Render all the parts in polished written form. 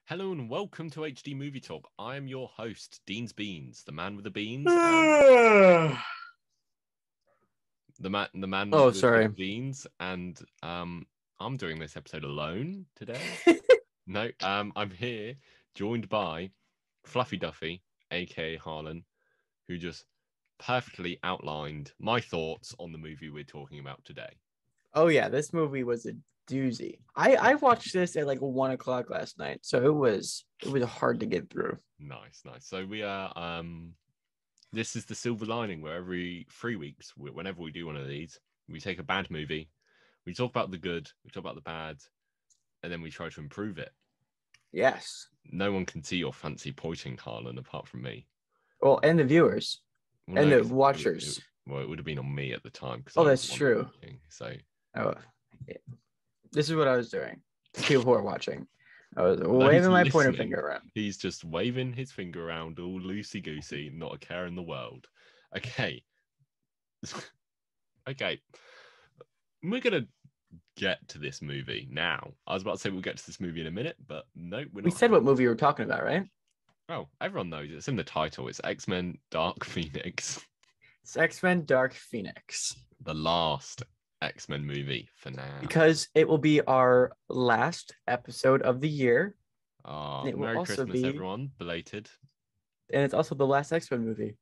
Hello and welcome to HD Movie Talk. I am your host, Dean's Beans, the man with the beans. The man Oh, with sorry. the beans, and I'm doing this episode alone today. No, I'm here joined by Fluffy Duffy, aka Harlan, who just perfectly outlined my thoughts on the movie we're talking about today. Oh yeah, this movie was a doozy. I watched this at like 1 o'clock last night, so it was hard to get through. Nice. So we are this is the silver lining, where every 3 weeks, whenever we do one of these, we take a bad movie, we talk about the good, we talk about the bad, and then we try to improve it. Yes. No one can see your fancy pointing, Harlan, apart from me. Well, and the viewers, Well, and no, the watchers. It would have been on me at the time. Oh, that's true. Pointing, so this is what I was doing. People who are watching, I was those waving my pointer listening, finger around. He's just waving his finger around all loosey-goosey, not a care in the world. Okay. Okay. We're going to get to this movie now. I was about to say we'll get to this movie in a minute, but no, we're not. We said what movie we were talking about, right? Oh, everyone knows. It's in the title. It's X-Men Dark Phoenix. It's X-Men Dark Phoenix. The last X-Men movie for now. Because it will be our last episode of the year. Merry Christmas, everyone. Belated. And it's also the last X-Men movie.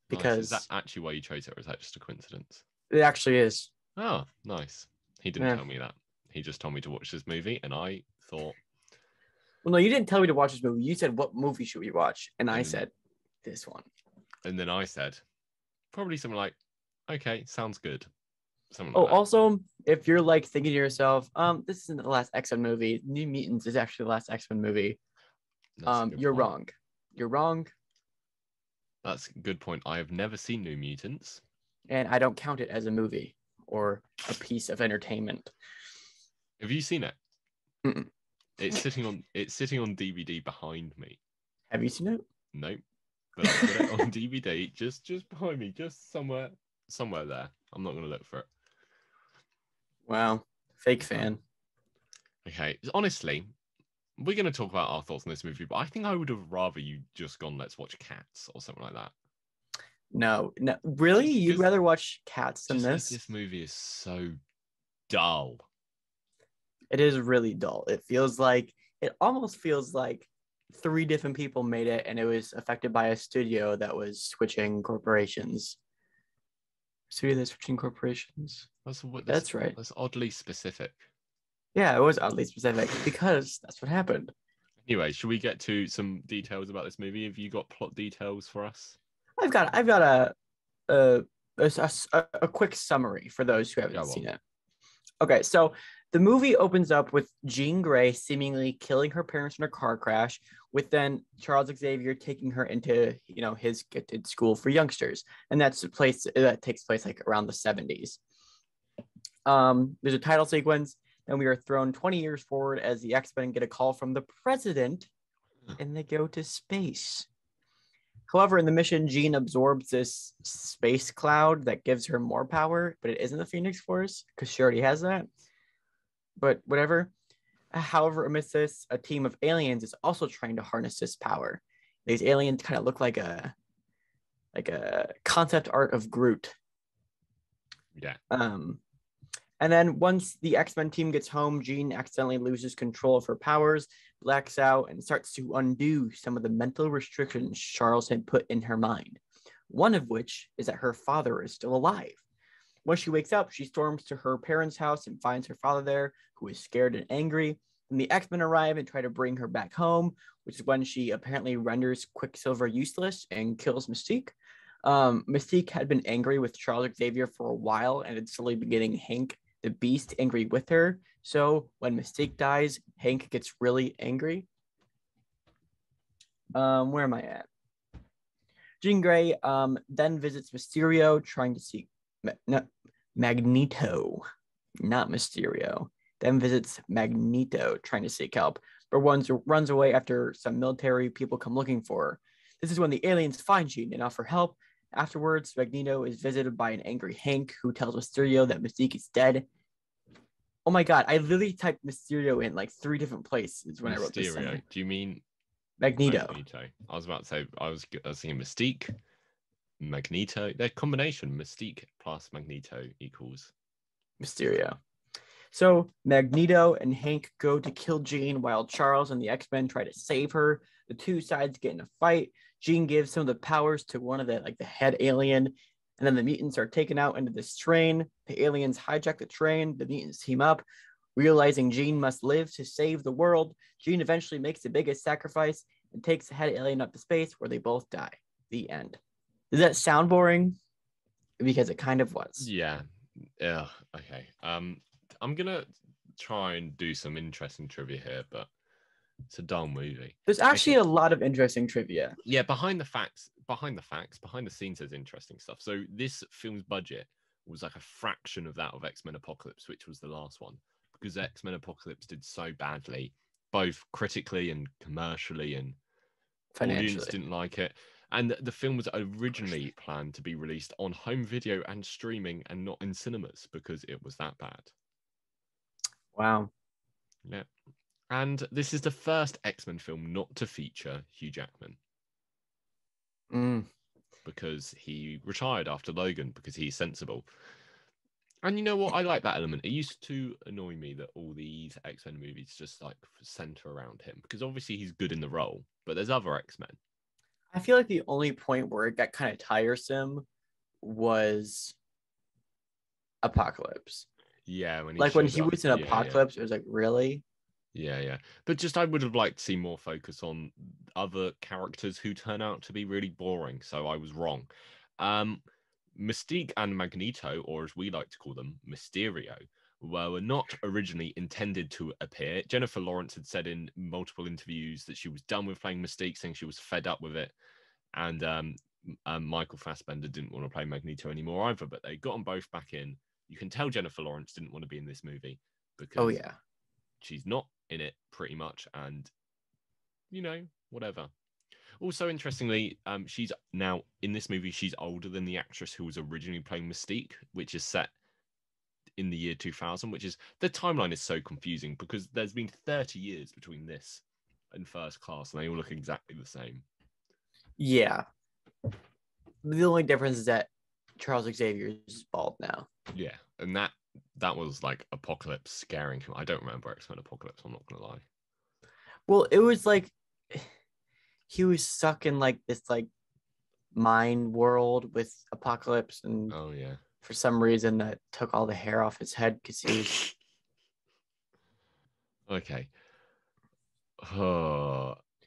Because Is that actually why you chose it, or is that just a coincidence? It actually is. Oh, nice. He didn't tell me that. He just told me to watch this movie, and I thought... Well, no, you didn't tell me to watch this movie. You said, what movie should we watch? And I said, this one. And then I said, probably something like, okay, sounds good. Also, if you're like thinking to yourself, this isn't the last X-Men movie. New Mutants is actually the last X-Men movie. You're wrong. You're wrong. That's a good point. I have never seen New Mutants. And I don't count it as a movie or a piece of entertainment. Have you seen it? Mm-mm. It's sitting on DVD behind me. Have you seen it? Nope. But I've got it on DVD just behind me, just somewhere there. I'm not going to look for it. Wow. Fake fan. Okay. Honestly, we're going to talk about our thoughts on this movie, but I think I would have rather you just gone, let's watch Cats or something like that. No. Really? You'd rather watch Cats than this? This movie is so dull. It is really dull. It almost feels like 3 different people made it, and it was affected by a studio that was switching corporations. That's right. That's oddly specific. Yeah, it was oddly specific because that's what happened. Anyway, should we get to some details about this movie? Have you got plot details for us? I've got a quick summary for those who haven't seen it. Okay, so the movie opens up with Jean Grey seemingly killing her parents in a car crash, with then Charles Xavier taking her into, his gifted school for youngsters. And that takes place like around the 70s. There's a title sequence, and we are thrown 20 years forward as the X-Men get a call from the president, and they go to space. However, in the mission, Jean absorbs this space cloud that gives her more power, but it isn't the Phoenix Force because she already has that. But whatever. However, amidst this, a team of aliens is also trying to harness this power. These aliens kind of look like a concept art of Groot. Yeah. And then once the X-Men team gets home, Jean accidentally loses control of her powers, blacks out, and starts to undo some of the mental restrictions Charles had put in her mind. One of which is that her father is still alive. When she wakes up, she storms to her parents' house and finds her father there, who is scared and angry. And the X-Men arrive and try to bring her back home, which is when she apparently renders Quicksilver useless and kills Mystique. Mystique had been angry with Charles Xavier for a while and had slowly been getting Hank the Beast angry with her. So when Mystique dies, Hank gets really angry. Where am I at? Jean Grey then visits Mysterio, trying to seek Magneto, not Mysterio. Then visits Magneto, trying to seek help, but runs away after some military people come looking for her. This is when the aliens find Jean and offer help. Afterwards, Magneto is visited by an angry Hank, who tells Mysterio that Mystique is dead. Oh my God, I literally typed Mysterio in like 3 different places when I wrote this Mysterio. summary. Do you mean Magneto. I was about to say, I was thinking Mystique, Magneto. Their combination, Mystique plus Magneto equals Mysterio. So Magneto and Hank go to kill Jean while Charles and the X-Men try to save her. The two sides get in a fight. Jean gives some of the powers to one of the head alien, and then the mutants are taken out into this train. The aliens hijack the train. The mutants team up. Realizing Jean must live to save the world, Jean eventually makes the biggest sacrifice and takes the head alien up to space where they both die. The end. Does that sound boring? Because it kind of was. Yeah. Okay. I'm gonna try and do some interesting trivia here, but it's a dull movie. There's actually a lot of interesting trivia. Yeah, behind the scenes, there's interesting stuff. So this film's budget was like a fraction of that of X-Men Apocalypse, which was the last one, because X-Men Apocalypse did so badly, both critically and commercially, and audience didn't like it. And the film was originally planned to be released on home video and streaming and not in cinemas because it was that bad. Wow. Yeah. And this is the first X-Men film not to feature Hugh Jackman. Because he retired after Logan, because he's sensible. And you know what? I like that element. It used to annoy me that all these X-Men movies just like center around him, because obviously he's good in the role, but there's other X-Men. I feel like the only point where it got kind of tiresome was Apocalypse. Yeah, when he was in Apocalypse, it was like, really? Yeah. But just I would have liked to see more focus on other characters who turn out to be really boring. So I was wrong. Mystique and Magneto, or as we like to call them, Mysterio, were not originally intended to appear. Jennifer Lawrence had said in multiple interviews that she was done with playing Mystique, saying she was fed up with it. And Michael Fassbender didn't want to play Magneto anymore either, but they got them both back in. You can tell Jennifer Lawrence didn't want to be in this movie because she's not in it pretty much, and whatever. Also, interestingly, she's now in this movie. She's older than the actress who was originally playing Mystique, which is set in the year 2000. Which is, the timeline is so confusing because there's been 30 years between this and First Class, and they all look exactly the same. Yeah. The only difference is that Charles Xavier is bald now. Yeah, and that was like Apocalypse scaring him. I don't remember X-Men Apocalypse, I'm not gonna lie. Well, it was like he was stuck in like this like mind world with Apocalypse, and for some reason that took all the hair off his head because he was okay.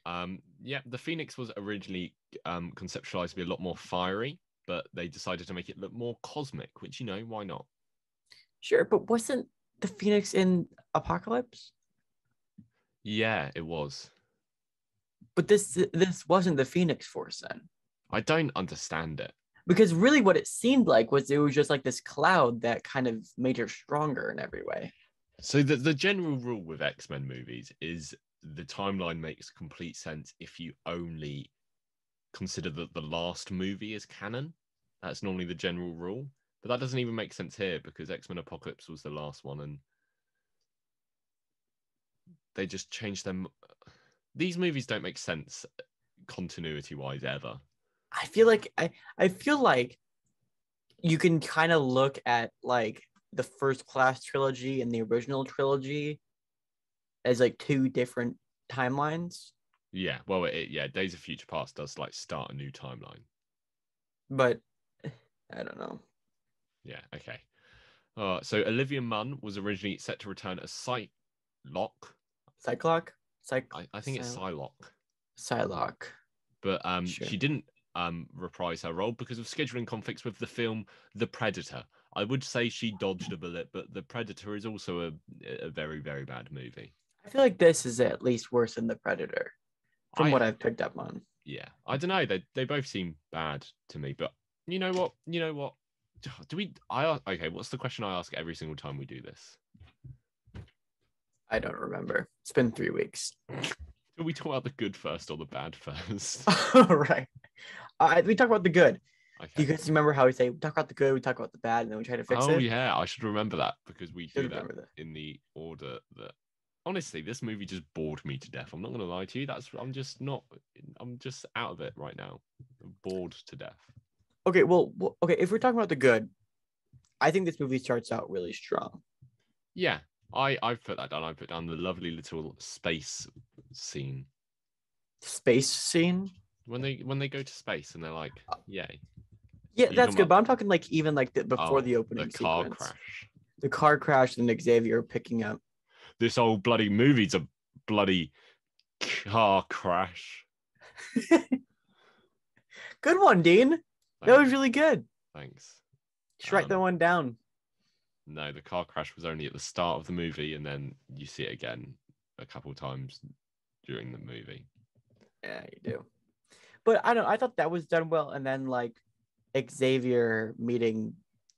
The Phoenix was originally conceptualized to be a lot more fiery, but they decided to make it look more cosmic, which, why not? Sure, but wasn't the Phoenix in Apocalypse? Yeah, it was. But this wasn't the Phoenix Force then. I don't understand it. Because really what it seemed like was it was just like this cloud that kind of made her stronger in every way. So the general rule with X-Men movies is the timeline makes complete sense if you only consider that the last movie is canon. That's normally the general rule. But that doesn't even make sense here because X-Men Apocalypse was the last one, and they just changed them. These movies don't make sense continuity-wise ever. I feel like you can kind of look at like the First Class trilogy and the original trilogy as like 2 different timelines. Yeah, well, Days of Future Past does like start a new timeline. But I don't know. Yeah, okay. So Olivia Munn was originally set to return as Cyclops. I think it's Psylocke. Psylocke. But she didn't reprise her role because of scheduling conflicts with the film The Predator. I would say she dodged a bullet, but The Predator is also a very, very bad movie. I feel like this is at least worse than The Predator, from what I've picked up on. Yeah, I don't know. They both seem bad to me, but you know what? What's the question I ask every single time we do this? I don't remember. It's been 3 weeks. Do we talk about the good first or the bad first? Right. We talk about the good. Do you Okay. guys remember how we say we talk about the good, we talk about the bad, and then we try to fix Oh it? yeah, I should remember that because we do Should that remember that. in the order that. Honestly, this movie just bored me to death. I'm not gonna lie to you. I'm just not. I'm just out of it right now. I'm bored to death. Okay, well, okay. If we're talking about the good, I think this movie starts out really strong. Yeah, I've put that down. I put down the lovely little space scene Space scene. when they go to space and they're like, yay. Yeah, You that's come good. up. But I'm talking like even like before Oh, the opening the car sequence. crash. The car crash and Xavier picking up. This old bloody movie's a bloody car crash. Good one, Dean. That was really good. Thanks. Just write that one down. No, the car crash was only at the start of the movie, and then you see it again a couple times during the movie. Yeah, you do. But I thought that was done well, and then like Xavier meeting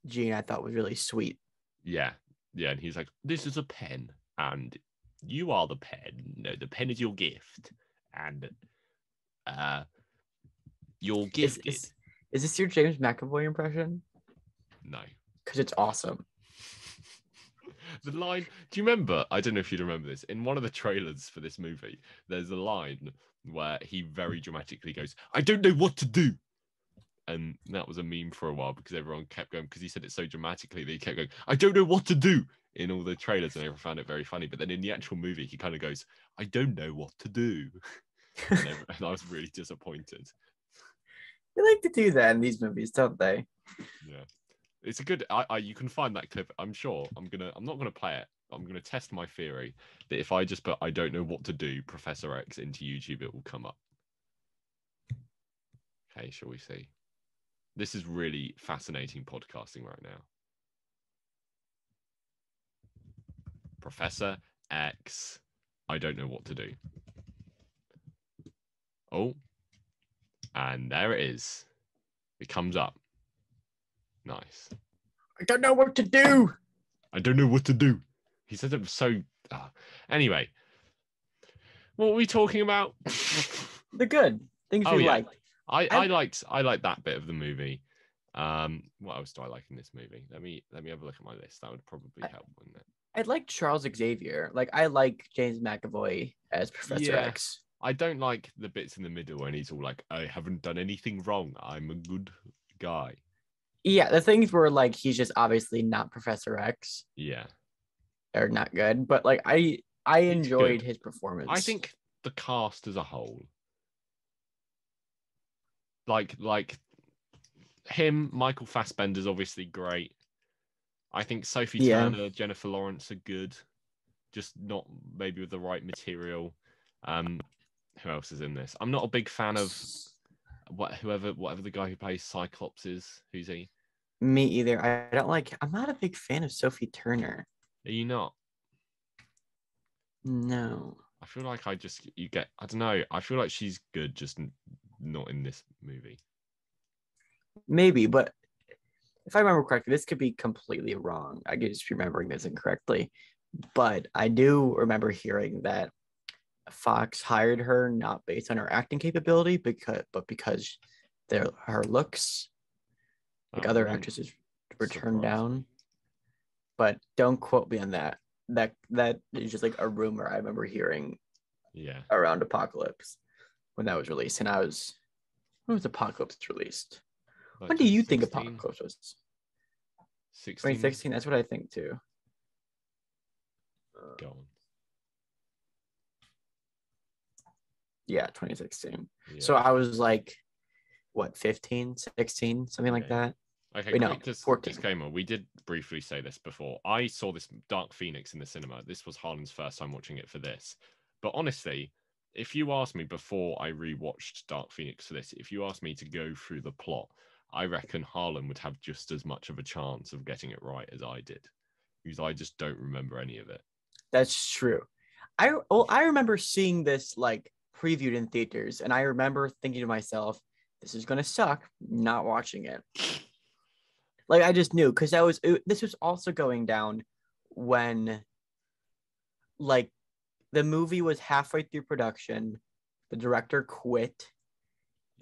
Jean, I thought was really sweet. Yeah, and he's like, "This is a pen, and you are the pen. No, the pen is your gift, and you're gifted." Is this your James McAvoy impression? No, because it's awesome. The line, do you remember? I don't know if you remember this. In one of the trailers for this movie, there's a line where he very dramatically goes, "I don't know what to do." And that was a meme for a while because everyone kept going, because he said it so dramatically that he kept going, "I don't know what to do," in all the trailers, and everyone found it very funny. But then in the actual movie, he kind of goes, "I don't know what to do." and I was really disappointed. They like to do that in these movies, don't they? Yeah. It's a good. You can find that clip. I'm sure. I'm not gonna play it. I'm gonna test my theory that if I just put "I don't know what to do" Professor X into YouTube, it will come up. Okay, shall we see? This is really fascinating podcasting right now. Professor X, I don't know what to do. Oh, and there it is. It comes up. Nice. I don't know what to do. I don't know what to do. He said it so. Anyway, what were we talking about? The good things we liked. I liked that bit of the movie. What else do I like in this movie? Let me have a look at my list. That would probably help, wouldn't it? I like Charles Xavier. Like I like James McAvoy as Professor X. I don't like the bits in the middle when he's all like, "I haven't done anything wrong. I'm a good guy." Yeah, the things were like he's just obviously not Professor X. Yeah. They're not good, but like I enjoyed his performance. I think the cast as a whole, like him, Michael Fassbender's obviously great. I think Sophie Turner, Jennifer Lawrence are good, just not maybe with the right material. Who else is in this? I'm not a big fan of whatever the guy who plays Cyclops is. Who's he? Me either. I'm not a big fan of Sophie Turner. Are you not? No. I feel like I don't know. I feel like she's good, just not in this movie. Maybe, but if I remember correctly, this could be completely wrong. I could just be remembering this incorrectly. But I do remember hearing that Fox hired her not based on her acting capability, but because her looks. Like other actresses were turned down. But don't quote me on that. That is just like a rumor I remember hearing. Yeah. Around Apocalypse when that was released, and when was Apocalypse released? Like when do you think Apocalypse was? 2016. That's what I think too. Go on. Yeah, 2016. Yeah. So I was like, what, 15, 16, something like that. Okay, quick 14. Disclaimer. We did briefly say this before. I saw this Dark Phoenix in the cinema. This was Harlan's first time watching it for this. But honestly, if you asked me before I rewatched Dark Phoenix for this, if you asked me to go through the plot, I reckon Harlan would have just as much of a chance of getting it right as I did, because I just don't remember any of it. That's true. I remember seeing this like previewed in theaters, and I remember thinking to myself, "This is gonna suck." Not watching it. Like I just knew, because this was also going down when, like, the movie was halfway through production, the director quit,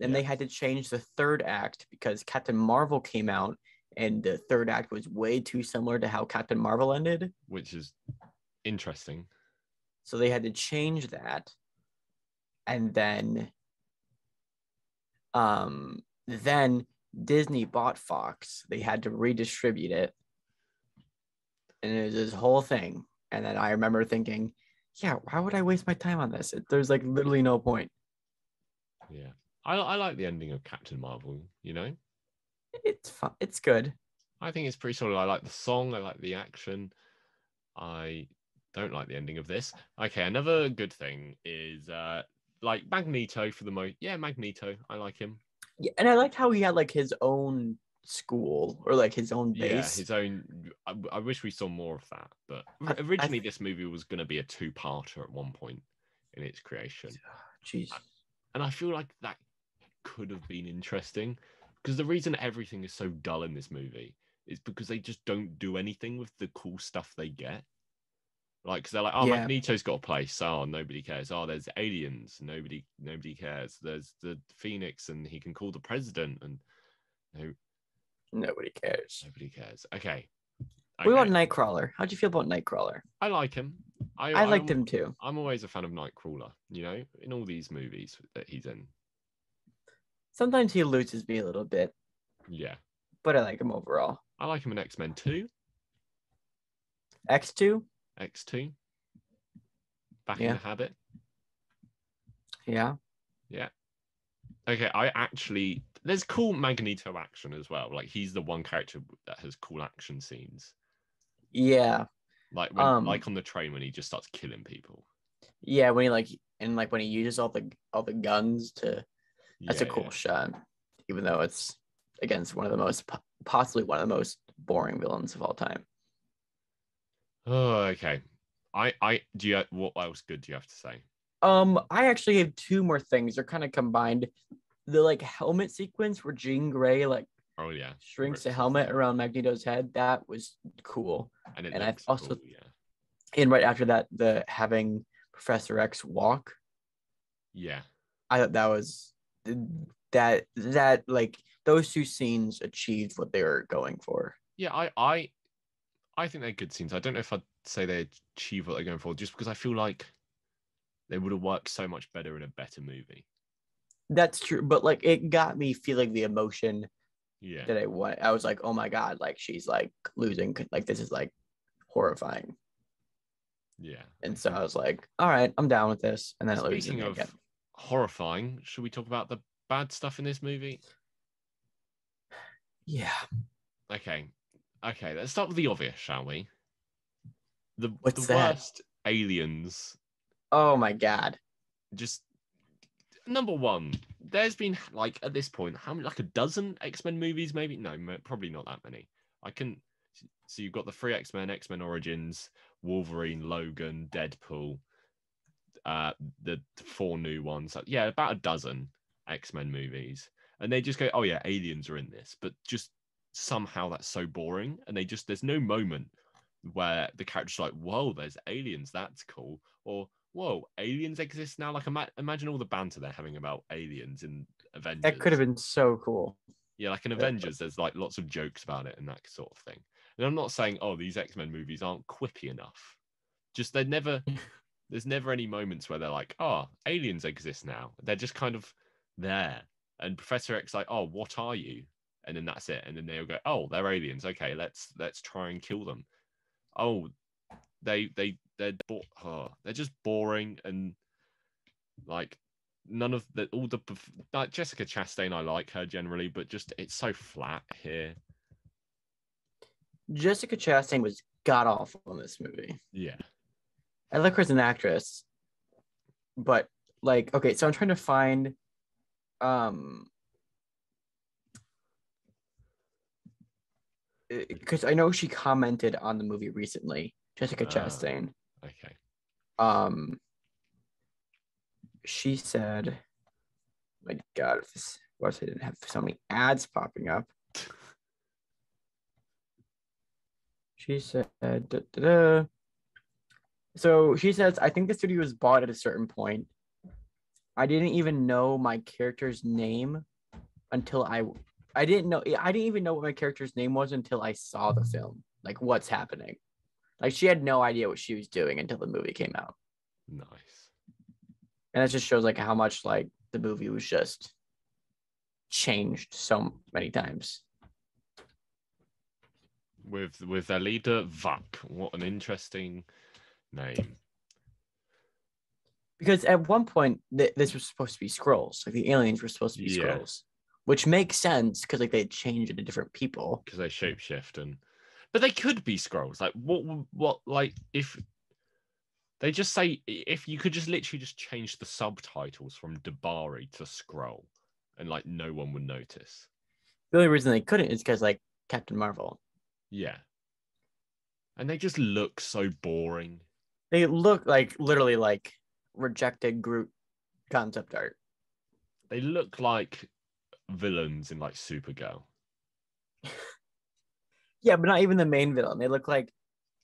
and they had to change the third act because Captain Marvel came out, and the third act was way too similar to how Captain Marvel ended. Which is interesting. So they had to change that. And then Disney bought Fox. They had to redistribute it. And it was this whole thing. And then I remember thinking, yeah, why would I waste my time on this? There's like literally no point. Yeah. I like the ending of Captain Marvel, you know? It's fun. It's good. I think it's pretty solid. I like the song. I like the action. I don't like the ending of this. Okay, another good thing is like Magneto for the most. Yeah, Magneto. I like him. Yeah, and I liked how he had like his own school or like his own base. Yeah, his own. I wish we saw more of that. But originally, this movie was going to be a two-parter at one point in its creation. Jeez. And I feel like that could have been interesting because the reason everything is so dull in this movie is because they just don't do anything with the cool stuff they get. Like, because they're like, oh, yeah. Magneto's got a place. Oh, nobody cares. Oh, there's aliens. Nobody cares. There's the Phoenix, and he can call the president, and nobody cares. Nobody cares. Okay. What about Nightcrawler? How'd you feel about Nightcrawler? I like him. I liked him too. I'm always a fan of Nightcrawler, you know, in all these movies that he's in. Sometimes he loses me a little bit. Yeah. But I like him overall. I like him in X-Men 2. X2? X2. Back in the Habit. Yeah. Yeah. Okay, there's cool Magneto action as well. Like, he's the one character that has cool action scenes. Yeah. Like when, like on the train when he just starts killing people. Yeah, when he uses all the guns to. That's a cool shot, even though it's against possibly one of the most boring villains of all time. Oh, okay. What else good do you have to say? I actually have two more things. They're kind of combined. The like helmet sequence where Jean Grey shrinks the helmet around Magneto's head. That was cool. And I've also cool, and right after that, the having Professor X walk. Yeah. I thought that was that like those two scenes achieved what they were going for. Yeah, I think they're good scenes. I don't know if I'd say they achieve what they're going for, just because I feel like they would have worked so much better in a better movie. That's true, but like it got me feeling the emotion. Yeah. That I was like, oh my god, like she's like losing, like this is like horrifying. Yeah. And so I was like, all right, I'm down with this. And then speaking of horrifying, should we talk about the bad stuff in this movie? Yeah. Okay, let's start with the obvious, shall we? The worst aliens. Oh my god. Just number one, there's been like at this point, how many, like a dozen X-Men movies, maybe? No, probably not that many. So you've got the 3 X-Men, X-Men Origins, Wolverine, Logan, Deadpool, the 4 new ones. Yeah, about a dozen X-Men movies. And they just go, oh yeah, aliens are in this. But just somehow that's so boring. And there's no moment where the character's like, whoa, there's aliens, that's cool. Or, whoa, aliens exist now? Like, imagine all the banter they're having about aliens in Avengers. That could have been so cool. Yeah, like in Avengers, there's like lots of jokes about it and that sort of thing. And I'm not saying, oh, these X-Men movies aren't quippy enough. Just there's never any moments where they're like, oh, aliens exist now. They're just kind of there. And Professor X like, oh, what are you? And then that's it. And then they'll go, oh, they're aliens. Okay, let's try and kill them. Oh, they're just boring and like none of like Jessica Chastain, I like her generally, but just it's so flat here. Jessica Chastain was god awful in this movie. Yeah. I like her as an actress, but like, okay, so I'm trying to find, because I know she commented on the movie recently, Jessica Chastain. Okay. She said, my God, if this website didn't have so many ads popping up. She said, So she says, I think the studio was bought at a certain point. I didn't even know my character's name until I didn't even know what my character's name was until I saw the film. Like, what's happening? Like, she had no idea what she was doing until the movie came out. Nice. And it just shows like how much like the movie was just changed so many times. With their leader, Vuk. What an interesting name. Because at one point, this was supposed to be Skrulls. Like, the aliens were supposed to be Skrulls. Which makes sense, because like they changed into different people. Because they shapeshift but they could be Skrulls. Like, what, like, if they just say, if you could just literally just change the subtitles from Dabari to Skrull, and like no one would notice. The only reason they couldn't is because like Captain Marvel. Yeah. And they just look so boring. They look like literally like rejected Groot concept art. They look like villains in like Supergirl. Yeah, but not even the main villain. They look like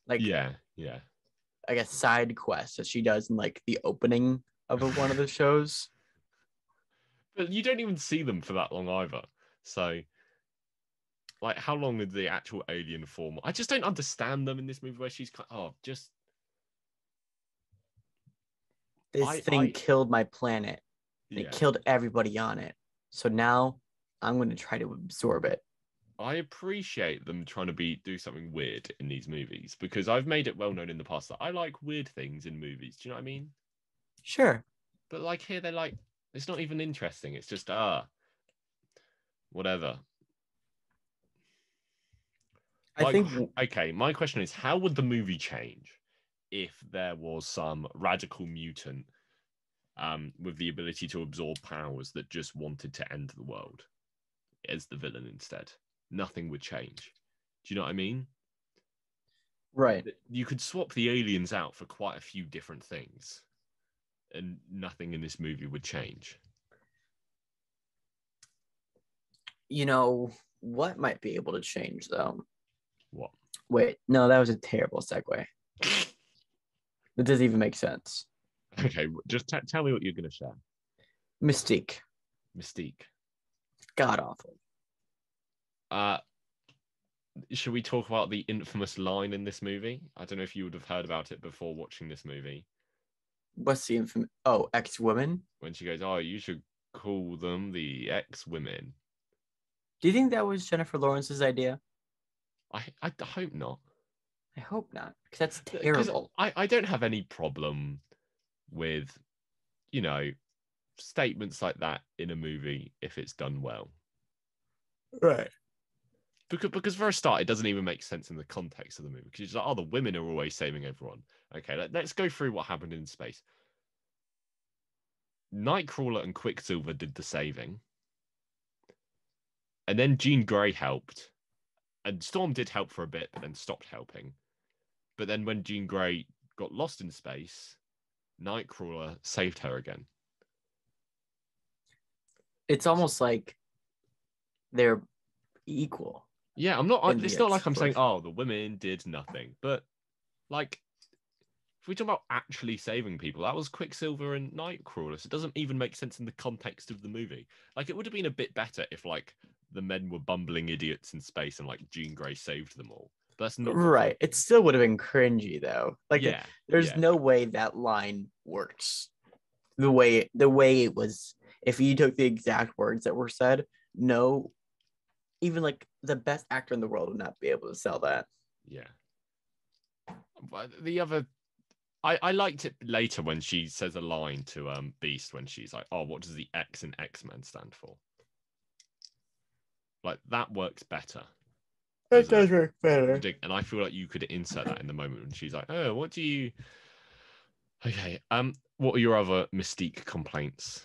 yeah, like a side quest that she does in like the opening of one of the shows. But you don't even see them for that long either. So, like, how long is the actual alien form? I just don't understand them in this movie where she's just. This thing killed my planet. And it killed everybody on it. So now I'm going to try to absorb it. I appreciate them trying to do something weird in these movies, because I've made it well known in the past that I like weird things in movies. Do you know what I mean? Sure. But like here, they're like, it's not even interesting. It's just, whatever. I think... Okay, my question is, how would the movie change if there was some radical mutant with the ability to absorb powers that just wanted to end the world as the villain instead? Nothing would change. Do you know what I mean? Right. You could swap the aliens out for quite a few different things, and nothing in this movie would change. You know, what might be able to change, though? What? Wait, no, that was a terrible segue. It doesn't even make sense. Okay, just tell me what you're going to share. Mystique. God awful. Should we talk about the infamous line in this movie? I don't know if you would have heard about it before watching this movie. What's the infamous? Oh, ex-women? When she goes, you should call them the ex-women. Do you think that was Jennifer Lawrence's idea? I hope not. I hope not, because that's terrible. I don't have any problem with, statements like that in a movie if it's done well. Right. Because for a start, it doesn't even make sense in the context of the movie. Because it's like, the women are always saving everyone. Okay, let's go through what happened in space. Nightcrawler and Quicksilver did the saving. And then Jean Grey helped. And Storm did help for a bit, but then stopped helping. But then when Jean Grey got lost in space, Nightcrawler saved her again. It's almost like they're equal. Yeah, it's not like I'm saying, the women did nothing. But, like, if we talk about actually saving people, that was Quicksilver and Nightcrawler. So it doesn't even make sense in the context of the movie. Like, it would have been a bit better if, like, the men were bumbling idiots in space and, like, Jean Grey saved them all. But that's not right. It still would have been cringy, though. Like, there's no way that line works. The way it was, if you took the exact words that were said, no, even like the best actor in the world would not be able to sell that. Yeah. But I liked it later when she says a line to Beast when she's like, what does the X in X-Men stand for? Like, that works better. That does work better. And I feel like you could insert that in the moment when she's like, what do you... Okay, what are your other Mystique complaints?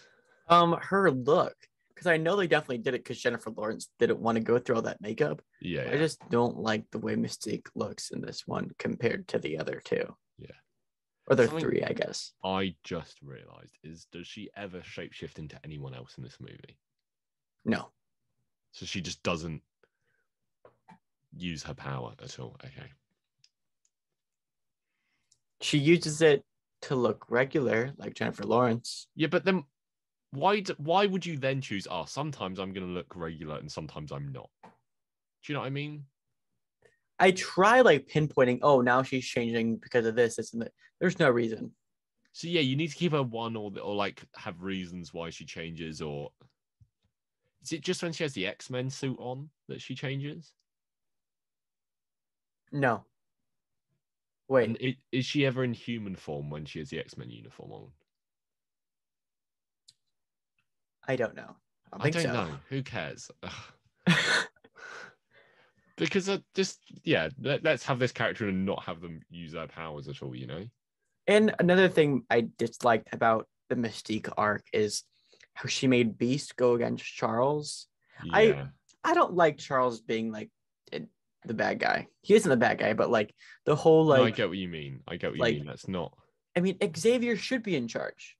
Her look. Because I know they definitely did it because Jennifer Lawrence didn't want to go through all that makeup. Yeah. I just don't like the way Mystique looks in this one compared to the other two. Yeah. Or the three, I guess. I just realized does she ever shapeshift into anyone else in this movie? No. So she just doesn't use her power at all. Okay. She uses it to look regular, like Jennifer Lawrence. Yeah, but then why would you then choose? Oh, sometimes I'm going to look regular and sometimes I'm not. Do you know what I mean? I try like pinpointing. Oh, now she's changing because of this, and that. There's no reason. So yeah, you need to give her one or like have reasons why she changes, or is it just when she has the X-Men suit on that she changes? No. Wait. And is she ever in human form when she has the X-Men uniform on? I don't know. I don't know. Who cares? Because let's have this character and not have them use their powers at all, you know? And another thing I disliked about the Mystique arc is how she made Beast go against Charles. Yeah. I don't like Charles being like the bad guy. He isn't the bad guy, but like the whole like. No, I get what you mean. That's not. I mean, Xavier should be in charge.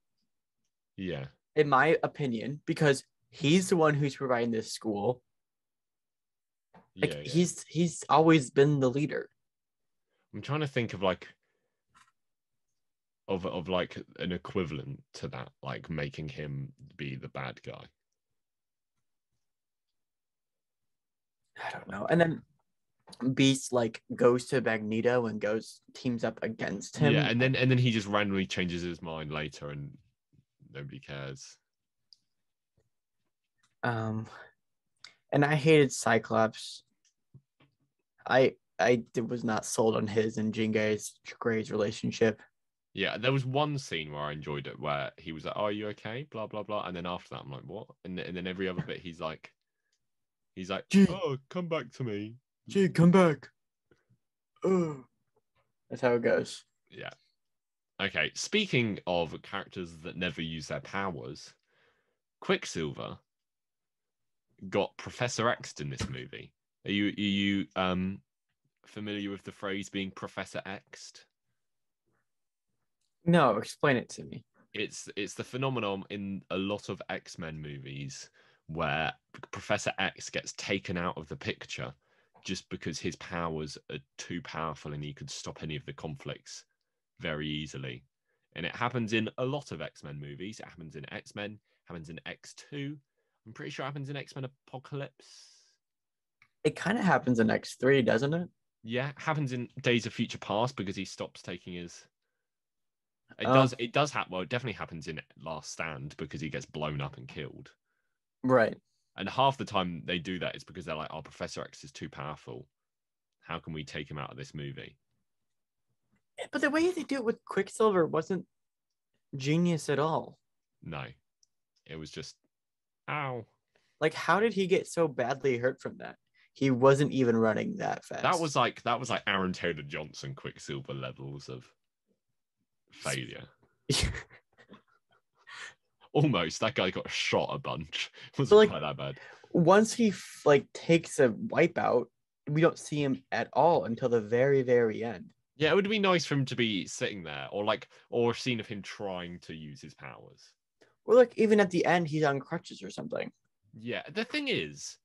Yeah. In my opinion, because he's the one who's providing this school. Like he's always been the leader. I'm trying to think of like of like an equivalent to that, like making him be the bad guy. I don't know. And then Beast like goes to Magneto and teams up against him. Yeah, and then he just randomly changes his mind later and nobody cares. And I hated Cyclops. I was not sold on his and Jean Grey's relationship. Yeah, there was one scene where I enjoyed it where he was like, "Oh, are you okay?" Blah blah blah, and then after that, I'm like, "What?" And then every other bit, he's like, "Oh, come back to me, Gee, come back." Oh, that's how it goes. Yeah. Okay. Speaking of characters that never use their powers, Quicksilver got Professor X'd in this movie. Are you familiar with the phrase being Professor X'd? No, explain it to me. It's the phenomenon in a lot of X-Men movies where Professor X gets taken out of the picture just because his powers are too powerful and he could stop any of the conflicts very easily. And it happens in a lot of X-Men movies. It happens in X-Men, happens in X2. I'm pretty sure it happens in X-Men Apocalypse. It kind of happens in X3, doesn't it? Yeah, happens in Days of Future Past because he stops taking his. It does happen. Well, it definitely happens in Last Stand because he gets blown up and killed. Right. And half the time they do that is because they're like, "Oh, Professor X is too powerful. How can we take him out of this movie?" But the way they do it with Quicksilver wasn't genius at all. No, it was just, ow. Like, how did he get so badly hurt from that? He wasn't even running that fast. That was like Aaron Taylor Johnson Quicksilver levels of failure. Almost. That guy got shot a bunch. It wasn't quite that bad. Once he takes a wipeout, we don't see him at all until the very, very end. Yeah, it would be nice for him to be sitting there, or a scene of him trying to use his powers. Or like even at the end, he's on crutches or something. Yeah, the thing is,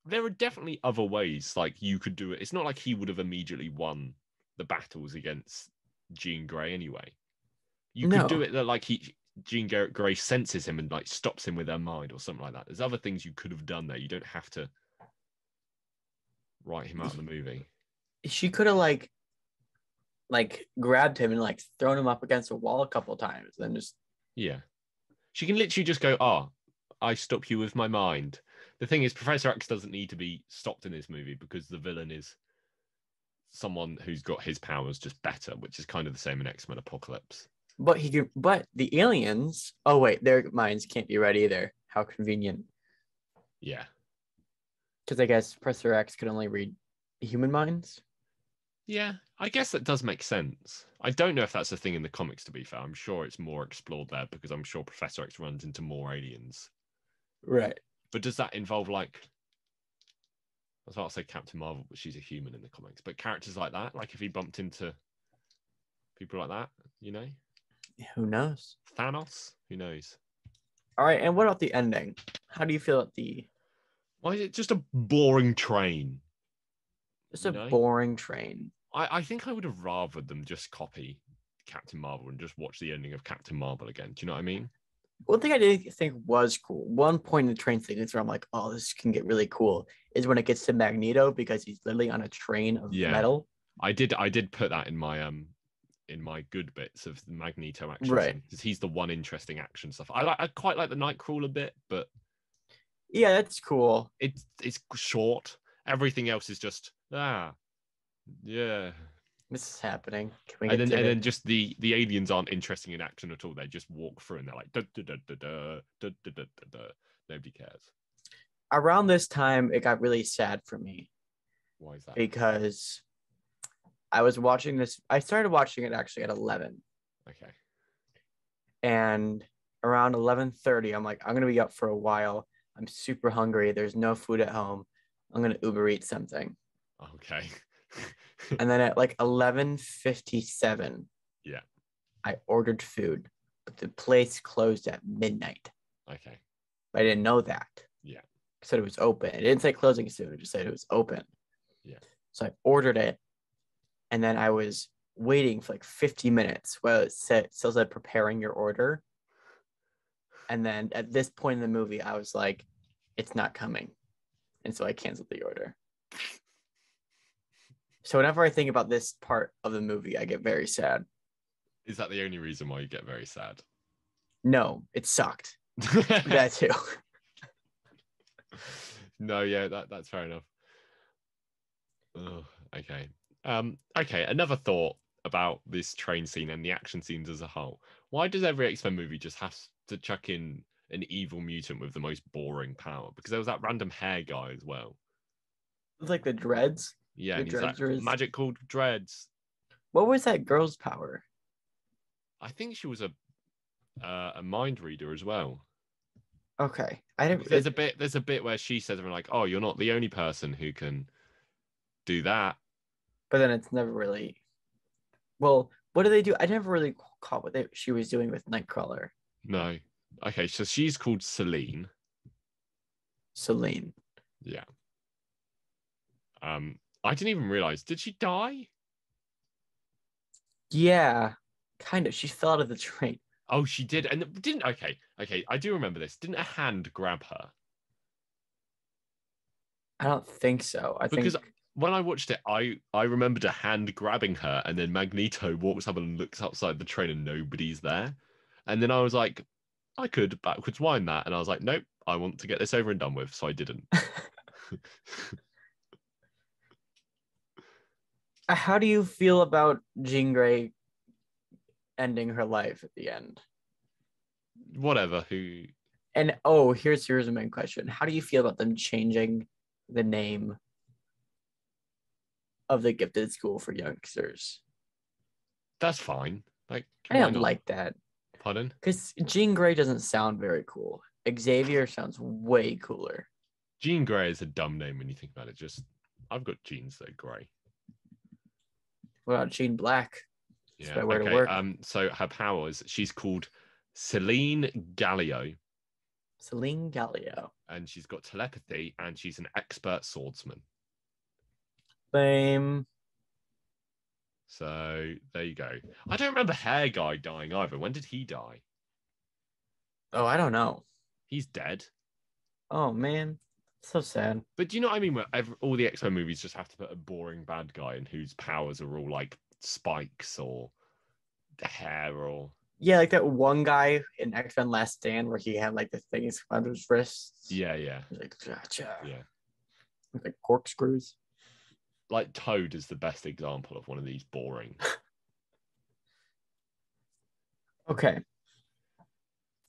there are definitely other ways like you could do it. It's not like he would have immediately won the battles against Jean Grey anyway. You could do it that like Jean Grey senses him and like stops him with her mind or something like that. There's other things you could have done there. You don't have to write him out of the movie. She could have like grabbed him and like thrown him up against a wall a couple of times, then just she can literally just go, "Oh, I stop you with my mind." The thing is, Professor X doesn't need to be stopped in this movie because the villain is someone who's got his powers just better, which is kind of the same in X-Men Apocalypse. But the aliens, oh wait, their minds can't be read either. How convenient. Yeah. Because I guess Professor X could only read human minds. Yeah, I guess that does make sense. I don't know if that's a thing in the comics, to be fair. I'm sure it's more explored there because I'm sure Professor X runs into more aliens. Right. But does that involve like, I was about to say Captain Marvel, but she's a human in the comics. But characters like that, like if he bumped into people like that, you know? Who knows? Thanos? Who knows? All right, and what about the ending? How do you feel at the... Why is it just a boring train? Just a boring train. I think I would have rather them just copy Captain Marvel and just watch the ending of Captain Marvel again. Do you know what I mean? One thing I did think was cool, one point in the train sequence where I'm like, oh, this can get really cool, is when it gets to Magneto because he's literally on a train of metal. I did put that in my good bits of the Magneto action Right. scene because he's the one interesting action stuff. I quite like the Nightcrawler bit, but yeah, that's cool. It's short. Everything else is just yeah. This is happening. Can we And get then just the aliens aren't interesting in action at all. They just walk through and they're like nobody cares. Around this time, it got really sad for me. Why is that? Because I was watching this. I started watching it actually at 11. Okay. And around 11:30, I'm like, I'm gonna be up for a while. I'm super hungry. There's no food at home. I'm gonna Uber eat something. Okay. And then at like 11:57, yeah, I ordered food, but the place closed at midnight. Okay. But I didn't know that. Yeah. It said it was open. It didn't say closing soon. It just said it was open. Yeah. So I ordered it, and then I was waiting for like 50 minutes while it still said preparing your order. And then at this point in the movie, I was like, it's not coming. And so I canceled the order. So whenever I think about this part of the movie, I get very sad. Is that the only reason why you get very sad? No, it sucked. That too. No, yeah, that's fair enough. Oh, okay. Okay, another thought about this train scene and the action scenes as a whole. Why does every X-Men movie just have to chuck in an evil mutant with the most boring power? Because there was that random hair guy as well. It was like the dreads. Yeah, the and he's like magic called dreads. What was that girl's power? I think she was a mind reader as well. Okay, I don't. There's a bit where she says something like, "Oh, you're not the only person who can do that." But then it's never really. Well, what do they do? I never really caught what she was doing with Nightcrawler. No. Okay, so she's called Selene. Selene. Yeah. I didn't even realize. Did she die? Yeah, kind of. She fell out of the train. Oh, she did, and didn't. Okay. I do remember this. Didn't a hand grab her? I don't think so. Because when I watched it, I remembered a hand grabbing her, and then Magneto walks up and looks outside the train, and nobody's there. And then I was like, I could backwards wind that, and I was like, nope, I want to get this over and done with, so I didn't. How do you feel about Jean Grey ending her life at the end? Whatever. Who? And here's the main question: how do you feel about them changing the name of the gifted school for youngsters? That's fine. Like, I don't like that. Pardon? Because Jean Grey doesn't sound very cool. Xavier sounds way cooler. Jean Grey is a dumb name when you think about it. Just, I've got jeans that are grey. What about Jean Black? Yeah. Okay. So her powers, she's called Selene Gallio. Selene Gallio. And she's got telepathy, and she's an expert swordsman. Same. So there you go. I don't remember Hair Guy dying either. When did he die? Oh, I don't know. He's dead. Oh man, so sad. But do you know what I mean? Where all the X-Men movies just have to put a boring bad guy in whose powers are all like spikes or hair or like that one guy in X-Men Last Stand where he had like the things under his wrists. Yeah. Like gotcha. Yeah. With like corkscrews. Like Toad is the best example of one of these boring. Okay.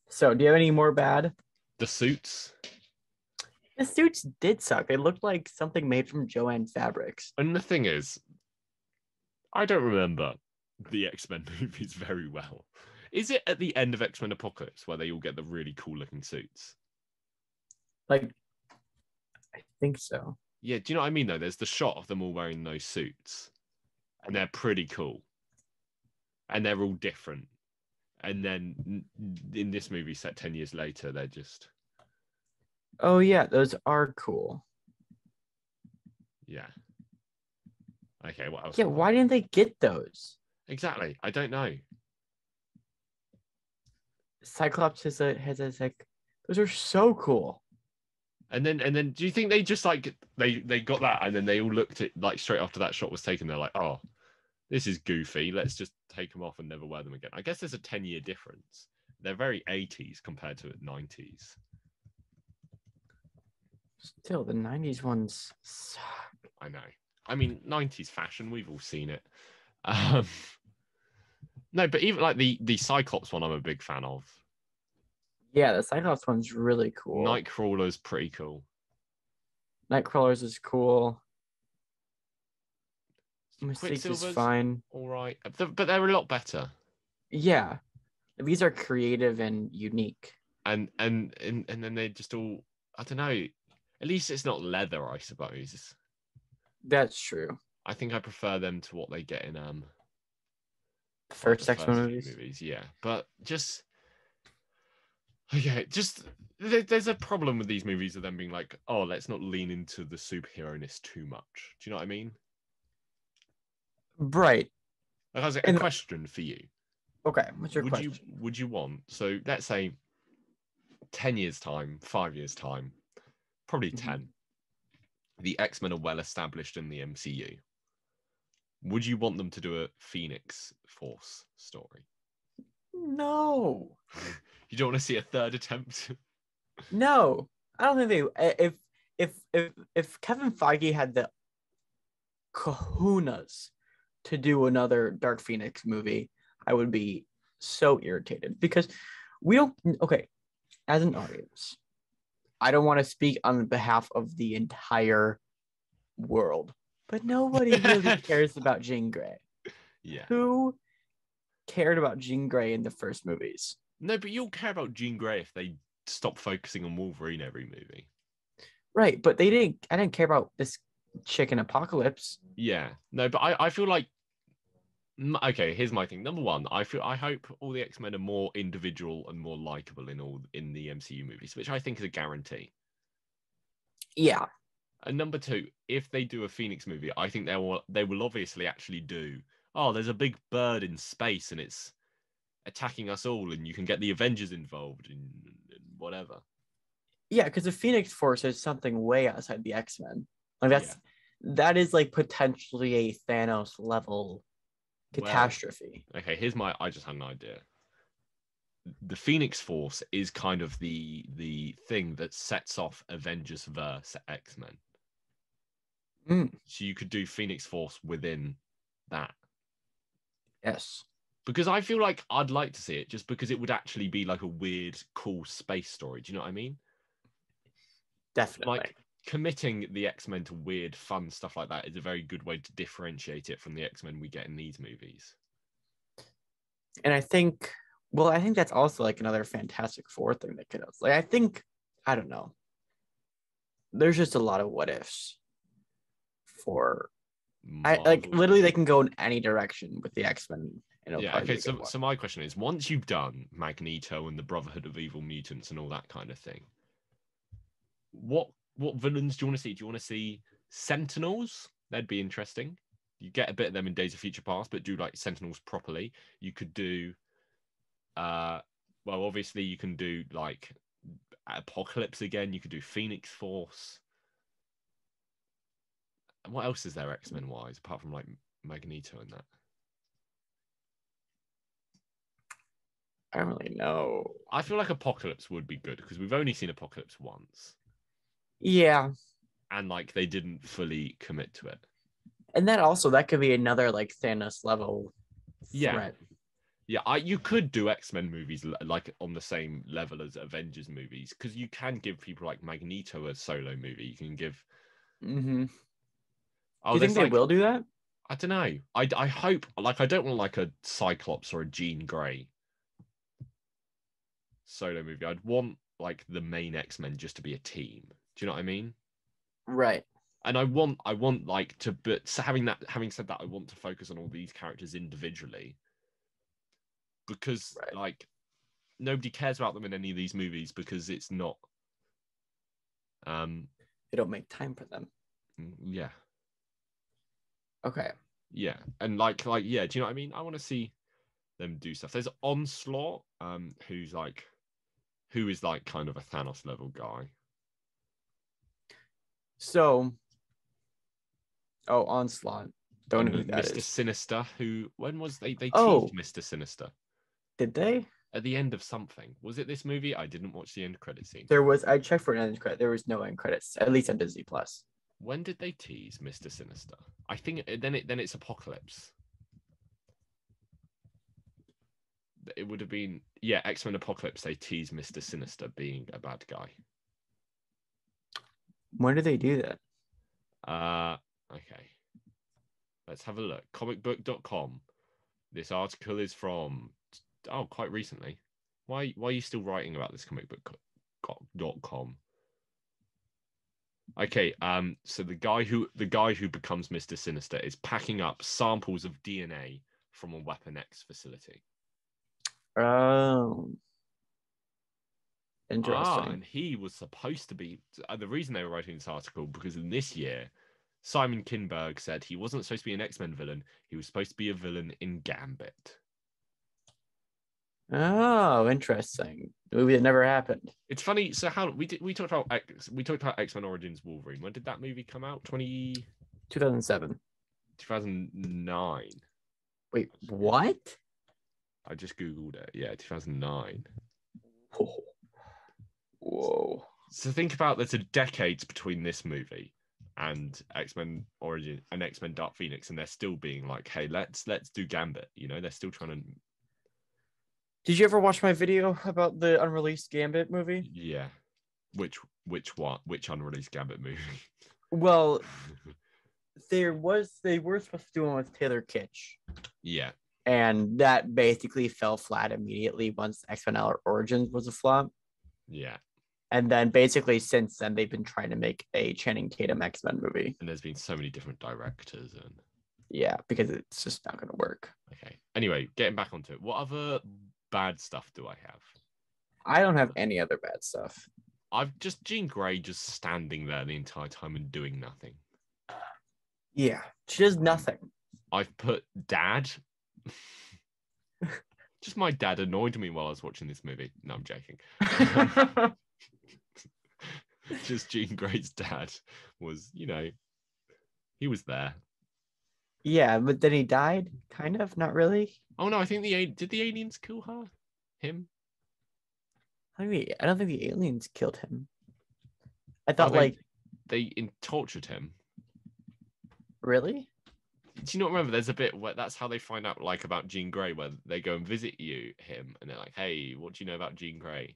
So, do you have any more bad? The suits. The suits did suck. They looked like something made from Joanne Fabrics. And the thing is, I don't remember the X-Men movies very well. Is it at the end of X-Men Apocalypse where they all get the really cool looking suits? Like, I think so. Yeah, do you know what I mean though? There's the shot of them all wearing those suits. And they're pretty cool. And they're all different. And then in this movie set 10 years later, they're just... Oh yeah, those are cool. Yeah. Okay, what else? Yeah, why didn't they get those? Exactly. I don't know. Cyclops has a like, those are so cool. And then do you think they just like they got that and then they all looked at like straight after that shot was taken, they're like, oh, this is goofy, let's just take them off and never wear them again. I guess there's a 10-year difference. They're very 80s compared to 90s. Still, the 90s ones suck. I know. I mean, 90s fashion, we've all seen it. No, but even like the Cyclops one, I'm a big fan of. Yeah, the Cyclops one's really cool. Nightcrawler's pretty cool. Nightcrawler's is cool. Mystique's is fine. All right, but they're a lot better. Yeah, these are creative and unique. And then they just all, I don't know. At least it's not leather, I suppose. That's true. I think I prefer them to what they get in first X-Men movies. Yeah, but just there's a problem with these movies of them being like, oh, let's not lean into the superhero-ness too much. Do you know what I mean? Right. I was a question for you. Okay, what's your question? Would you want, so let's say 10 years time, 5 years time, probably 10, the X-Men are well established in the MCU. Would you want them to do a Phoenix Force story? No. You don't want to see a third attempt? No, I don't think they. If Kevin Feige had the kahunas to do another Dark Phoenix movie, I would be so irritated because we don't. Okay, as an audience, I don't want to speak on behalf of the entire world, but nobody really cares about Jean Grey. Yeah. Who cared about Jean Grey in the first movies? No, but you'll care about Jean Grey if they stop focusing on Wolverine every movie. Right, but they didn't. I didn't care about this chick in Apocalypse. Yeah, no, but I feel like, okay, here's my thing. Number one, I hope all the X-Men are more individual and more likable in the MCU movies, which I think is a guarantee. Yeah. And number two, if they do a Phoenix movie, I think they will obviously actually do, oh, there's a big bird in space and it's attacking us all, and you can get the Avengers involved and whatever. Yeah, because the Phoenix Force is something way outside the X-Men. Like that is like potentially a Thanos level catastrophe. Well, okay, I just had an idea. The Phoenix Force is kind of the thing that sets off Avengers versus X-Men. So you could do Phoenix Force within that. Yes. Because I feel like I'd like to see it just because it would actually be like a weird, cool space story. Do you know what I mean? Definitely. Like committing the X-Men to weird, fun stuff like that is a very good way to differentiate it from the X-Men we get in these movies. And I think that's also like another Fantastic Four thing that could have. Like, I don't know. There's just a lot of what ifs for. Literally they can go in any direction with the X-Men. Yeah, okay, so my question is, once you've done Magneto and the Brotherhood of Evil Mutants and all that kind of thing, what villains do you want to see? Do you want to see Sentinels? That'd be interesting. You get a bit of them in Days of Future Past, but do like Sentinels properly. You could do, well, obviously you can do like Apocalypse again. You could do Phoenix Force. What else is there X-Men wise apart from like Magneto and that? I don't really know. I feel like Apocalypse would be good because we've only seen Apocalypse once. Yeah. And like they didn't fully commit to it. And that could be another like Thanos level threat. Yeah, you could do X-Men movies like on the same level as Avengers movies because you can give people like Magneto a solo movie. You can give. Mm-hmm. Do you think they will do that? I don't know. I hope. Like, I don't want like a Cyclops or a Jean Grey solo movie. I'd want like the main X-Men just to be a team. Do you know what I mean? Right. And I want like to, but having said that, I want to focus on all these characters individually because like nobody cares about them in any of these movies because it's not. They don't make time for them. Yeah. Okay. Yeah, and like yeah, do you know what I mean? I want to see them do stuff. There's Onslaught, who is like kind of a Thanos level guy. So, Onslaught. Don't know who that Mr. is. Sinister, when was they teased Mr. Sinister? Did they? At the end of something. Was it this movie? I didn't watch the end credit scene. I checked for an end credit. There was no end credits, at least on Disney Plus. When did they tease Mr. Sinister? I think then it's Apocalypse. It would have been X-Men Apocalypse. They tease Mr. Sinister being a bad guy. When did they do that? Okay. Let's have a look. Comicbook.com. This article is from quite recently. Why are you still writing about this comicbook.com? Okay, so the guy who becomes Mr. Sinister is packing up samples of DNA from a Weapon X facility. Oh. Interesting. And he was supposed to be the reason they were writing this article, because in this year Simon Kinberg said he wasn't supposed to be an X-Men villain. He was supposed to be a villain in Gambit. Oh, interesting. The movie that never happened. It's funny. So how we talked about X-Men Origins Wolverine. When did that movie come out? 2007. 2009. Wait, what? I just googled it. Yeah, 2009. Whoa. So think about there's a decades between this movie and X-Men Origin and X-Men Dark Phoenix, and they're still being like, hey, let's do Gambit. You know, they're still trying to. Did you ever watch my video about the unreleased Gambit movie? Yeah. Which unreleased Gambit movie? Well, they were supposed to do one with Taylor Kitsch. Yeah. And that basically fell flat immediately once X-Men Origins was a flop. Yeah. And then basically since then, they've been trying to make a Channing Tatum X-Men movie. And there's been so many different directors. Yeah, because it's just not going to work. Okay. Anyway, getting back onto it. What other bad stuff do I have? I don't have any other bad stuff. I've just Jean Grey just standing there the entire time and doing nothing. Yeah, she does nothing. I've put dad. Just my dad annoyed me while I was watching this movie. No, I'm joking. Just Jean Grey's dad was, he was there. Yeah, but then he died? Kind of? Not really? Oh, no, I think did the aliens kill her? Him? I don't think the aliens killed him. I thought, they tortured him. Really? Do you not remember? There's a bit where that's how they find out, about Jean Grey, where they go and visit him, and they're like, "Hey, what do you know about Jean Grey?"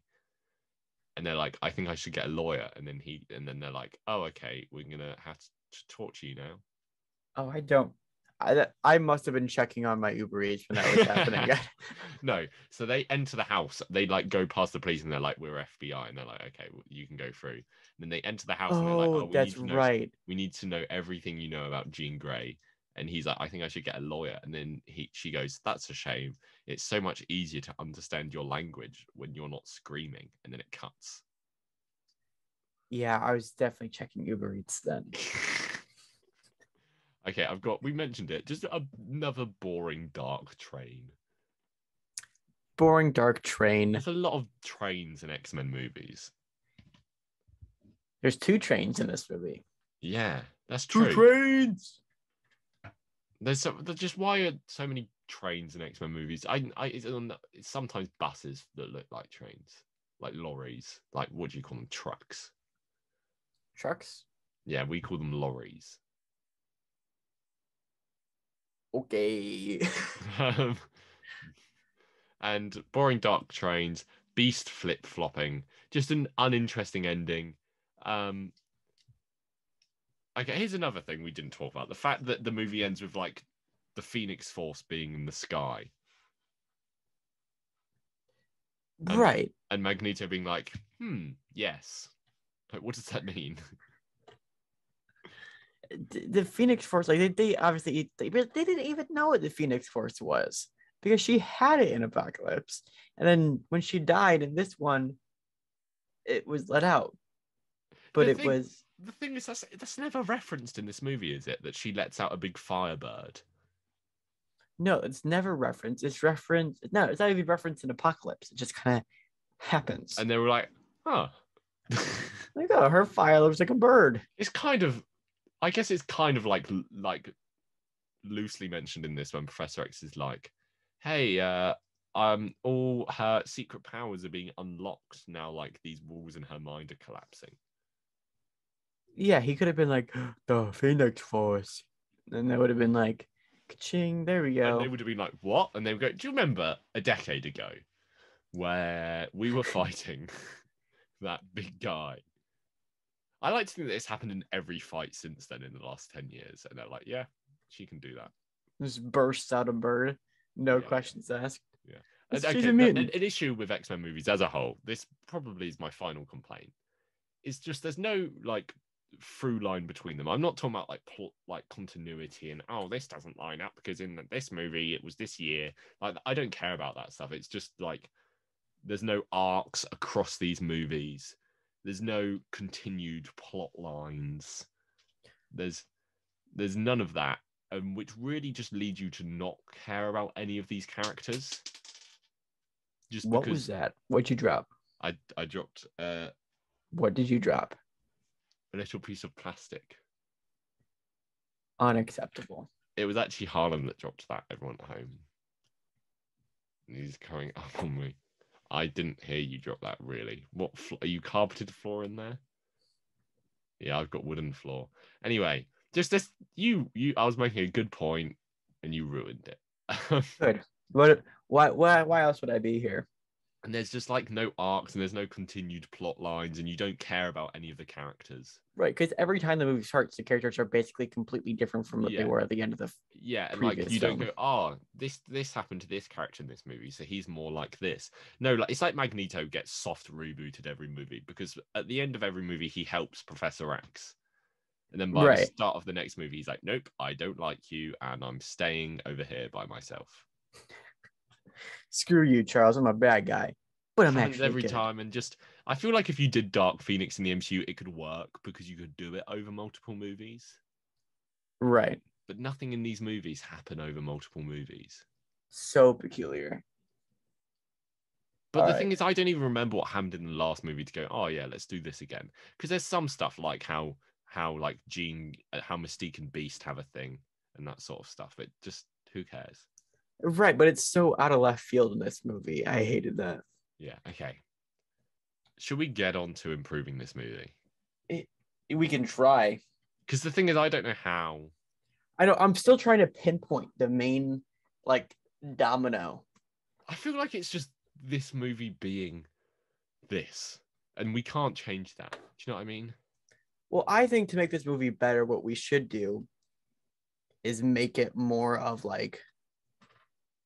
And they're like, "I think I should get a lawyer." And then they're like, "Oh, okay, we're gonna have to torture you now." Oh, I don't. I must have been checking on my Uber Eats when that was happening. No, so they enter the house. They go past the police, and they're like, "We're FBI," and they're like, "Okay, well, you can go through." And then they enter the house, and they're like, "Oh, that's right. We need to know everything you know about Jean Grey." And he's like, "I think I should get a lawyer." And then she goes, "That's a shame. It's so much easier to understand your language when you're not screaming." And then it cuts. Yeah, I was definitely checking Uber Eats then. Okay, we mentioned it. Just another boring dark train. Boring dark train. There's a lot of trains in X-Men movies. There's 2 trains in this movie. Yeah, that's true. 2 trains! There's just why are so many trains in X-Men movies? It's sometimes buses that look like trains, like lorries. Like, what do you call them? Trucks. Trucks? Yeah, we call them lorries. Okay. And boring dark trains, Beast flip-flopping, just an uninteresting ending. Okay, here's another thing we didn't talk about. The fact that the movie ends with, the Phoenix Force being in the sky. Right. And Magneto being like, yes. Like, what does that mean? The Phoenix Force, they obviously they didn't even know what the Phoenix Force was because she had it in Apocalypse, and then when she died in this one, it was let out. But the thing is that's never referenced in this movie, is it? That she lets out a big firebird. No, it's never referenced. It's referenced. No, it's not even referenced in Apocalypse. It just kind of happens. And they were like, huh. Like, oh, her fire looks like a bird. It's kind of, I guess it's kind of like loosely mentioned in this when Professor X is like, hey, all her secret powers are being unlocked now, like these walls in her mind are collapsing. Yeah, he could have been like, the Phoenix Force. And that would have been like, ka-ching, there we And go. they would have been like, what? And they would go, do you remember a decade ago where we were fighting that big guy? I like to think that it's happened in every fight since then in the last 10 years. And they're like, yeah, she can do that. Just bursts out a bird. No questions asked. Yeah. She's a mutant. An issue with X-Men movies as a whole, this probably is my final complaint, is just there's no like through line between them. I'm not talking about like plot, like continuity and this doesn't line up because in this movie it was this year. Like I don't care about that stuff. It's just like there's no arcs across these movies. There's no continued plot lines. There's none of that, which really just leads you to not care about any of these characters. Just what was that? What'd you drop? I dropped what did you drop? a little piece of plastic. Unacceptable. It was actually Harlan that dropped that, everyone at home. He's coming up on me. I didn't hear you drop that, really. What, are you carpeted floor in there? Yeah, I've got wooden floor. Anyway, just this, I was making a good point and you ruined it. Good. Why else would I be here? And there's just like no arcs and there's no continued plot lines and you don't care about any of the characters. Right, because every time the movie starts, the characters are basically completely different from what they were at the end of the and like you don't go, this happened to this character in this movie, so he's more like this. No, like it's like Magneto gets soft rebooted every movie because at the end of every movie he helps Professor X. And then by the start of the next movie, he's like, nope, I don't like you and I'm staying over here by myself. Screw you, Charles. I'm a bad guy. But I'm actually every good. time. And just, I feel like if you did Dark Phoenix in the MCU, it could work because you could do it over multiple movies. Right. But nothing in these movies happen over multiple movies. So peculiar. But the thing is, I don't even remember what happened in the last movie to go, oh yeah, let's do this again. Because there's some stuff like how like Jean, how Mystique and Beast have a thing and that sort of stuff. It just, who cares? Right, but it's so out of left field in this movie. I hated that. Yeah, okay. Should we get on to improving this movie? We can try. Because the thing is, I don't know how. I'm still trying to pinpoint the main, like, domino. I feel like it's just this movie being this. And we can't change that. Do you know what I mean? Well, I think to make this movie better, what we should do is make it more of, like,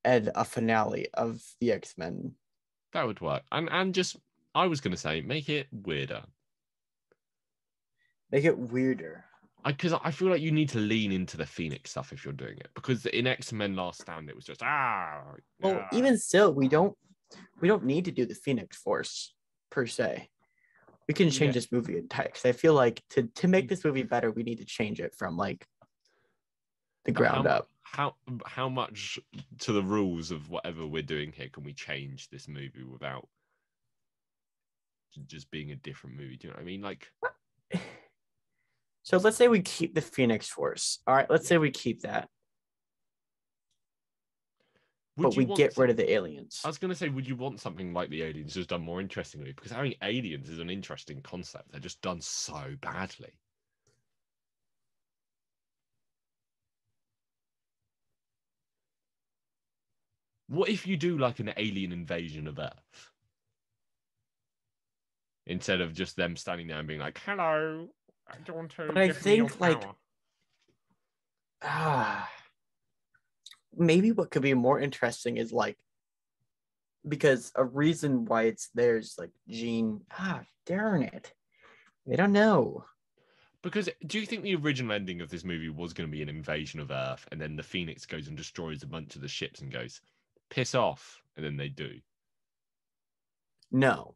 a finale of the X-Men. That would work. And just, I was going to say, make it weirder. Make it weirder. Because I feel like you need to lean into the Phoenix stuff if you're doing it. Because in X-Men Last Stand, it was just, Well, even still, we don't need to do the Phoenix Force, per se. We can change this movie entirely. Because I feel like to make this movie better, we need to change it from, like, the ground up. How much to the rules of whatever we're doing here can we change this movie without just being a different movie? Do you know what I mean? Like, so let's say we keep the Phoenix Force. All right, let's say we keep that. But we get rid of the aliens. I was going to say, would you want something like the aliens just done more interestingly? Because having aliens is an interesting concept. They're just done so badly. What if you do like an alien invasion of Earth? Instead of just them standing there and being like, hello, I don't want to. But I think like, maybe what could be more interesting is like, because a reason why it's there's like Jean, darn it. They don't know. Because do you think the original ending of this movie was going to be an invasion of Earth and then the Phoenix goes and destroys a bunch of the ships and goes, piss off, and then they do? No.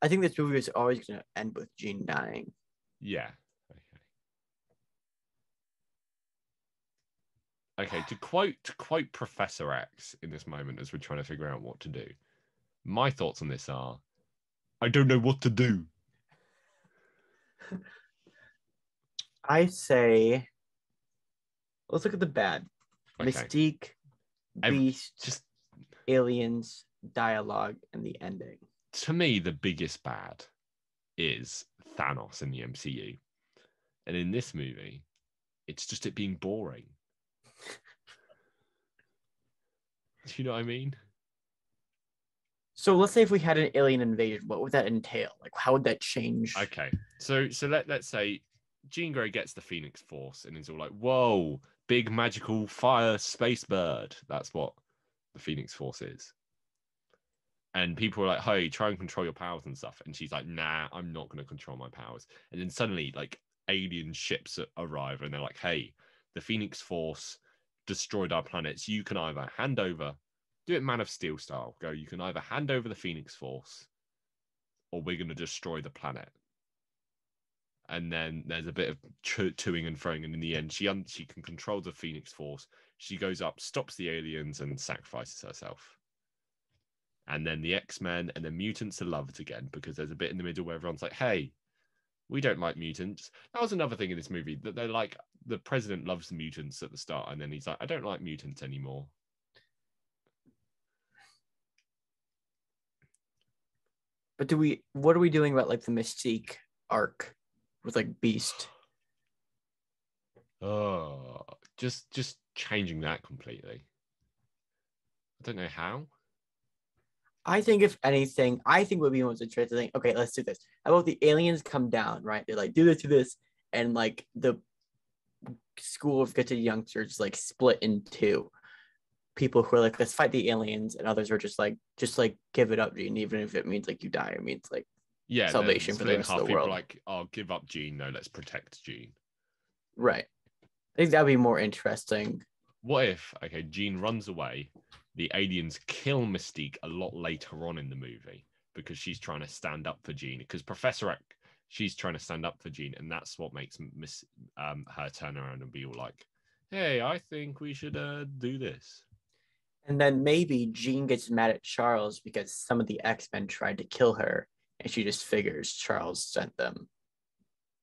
I think this movie is always going to end with Jean dying. Yeah. Okay. Okay, to quote Professor X in this moment as we're trying to figure out what to do. My thoughts on this are, I don't know what to do. I say, let's look at the bad. Okay. Mystique, Beast, aliens, dialogue, and the ending. To me, the biggest bad is Thanos in the MCU. And in this movie, it's just it being boring. Do you know what I mean? So let's say if we had an alien invasion, what would that entail? Like, how would that change? Okay, so let's say Jean Grey gets the Phoenix Force and it's all like, whoa, big magical fire space bird. That's what the Phoenix Force is. And people are like, hey, try and control your powers and stuff. And she's like, nah, I'm not going to control my powers. And then suddenly, like, alien ships arrive and they're like, hey, the Phoenix Force destroyed our planets. You can either hand over, do it Man of Steel style, go, you can either hand over the Phoenix Force or we're going to destroy the planet. And then there's a bit of toing and froing. And in the end, she can control the Phoenix Force. She goes up, stops the aliens and sacrifices herself. And then the X-Men and the mutants are loved again because there's a bit in the middle where everyone's like, hey, we don't like mutants. That was another thing in this movie, that they're like, the president loves the mutants at the start, and then he's like, I don't like mutants anymore. But what are we doing about like the Mystique arc with like Beast? Oh, just changing that completely. I don't know how. I think if anything, I think would be most interesting thing. Okay, let's do this. How about the aliens come down, right? They're like, do this, and like the school of gifted youngsters like split in two. People who are like, let's fight the aliens, and others are just like give it up, Gene, even if it means like you die. It means like salvation for the rest of the world. Like, oh, give up Gene. No, let's protect Gene. Right. I think that'd be more interesting. What if, okay, Jean runs away, the aliens kill Mystique a lot later on in the movie because she's trying to stand up for Jean, because Professor X, she's trying to stand up for Jean, and that's what makes her turn around and be all like, hey, I think we should do this. And then maybe Jean gets mad at Charles because some of the X-Men tried to kill her, and she just figures Charles sent them.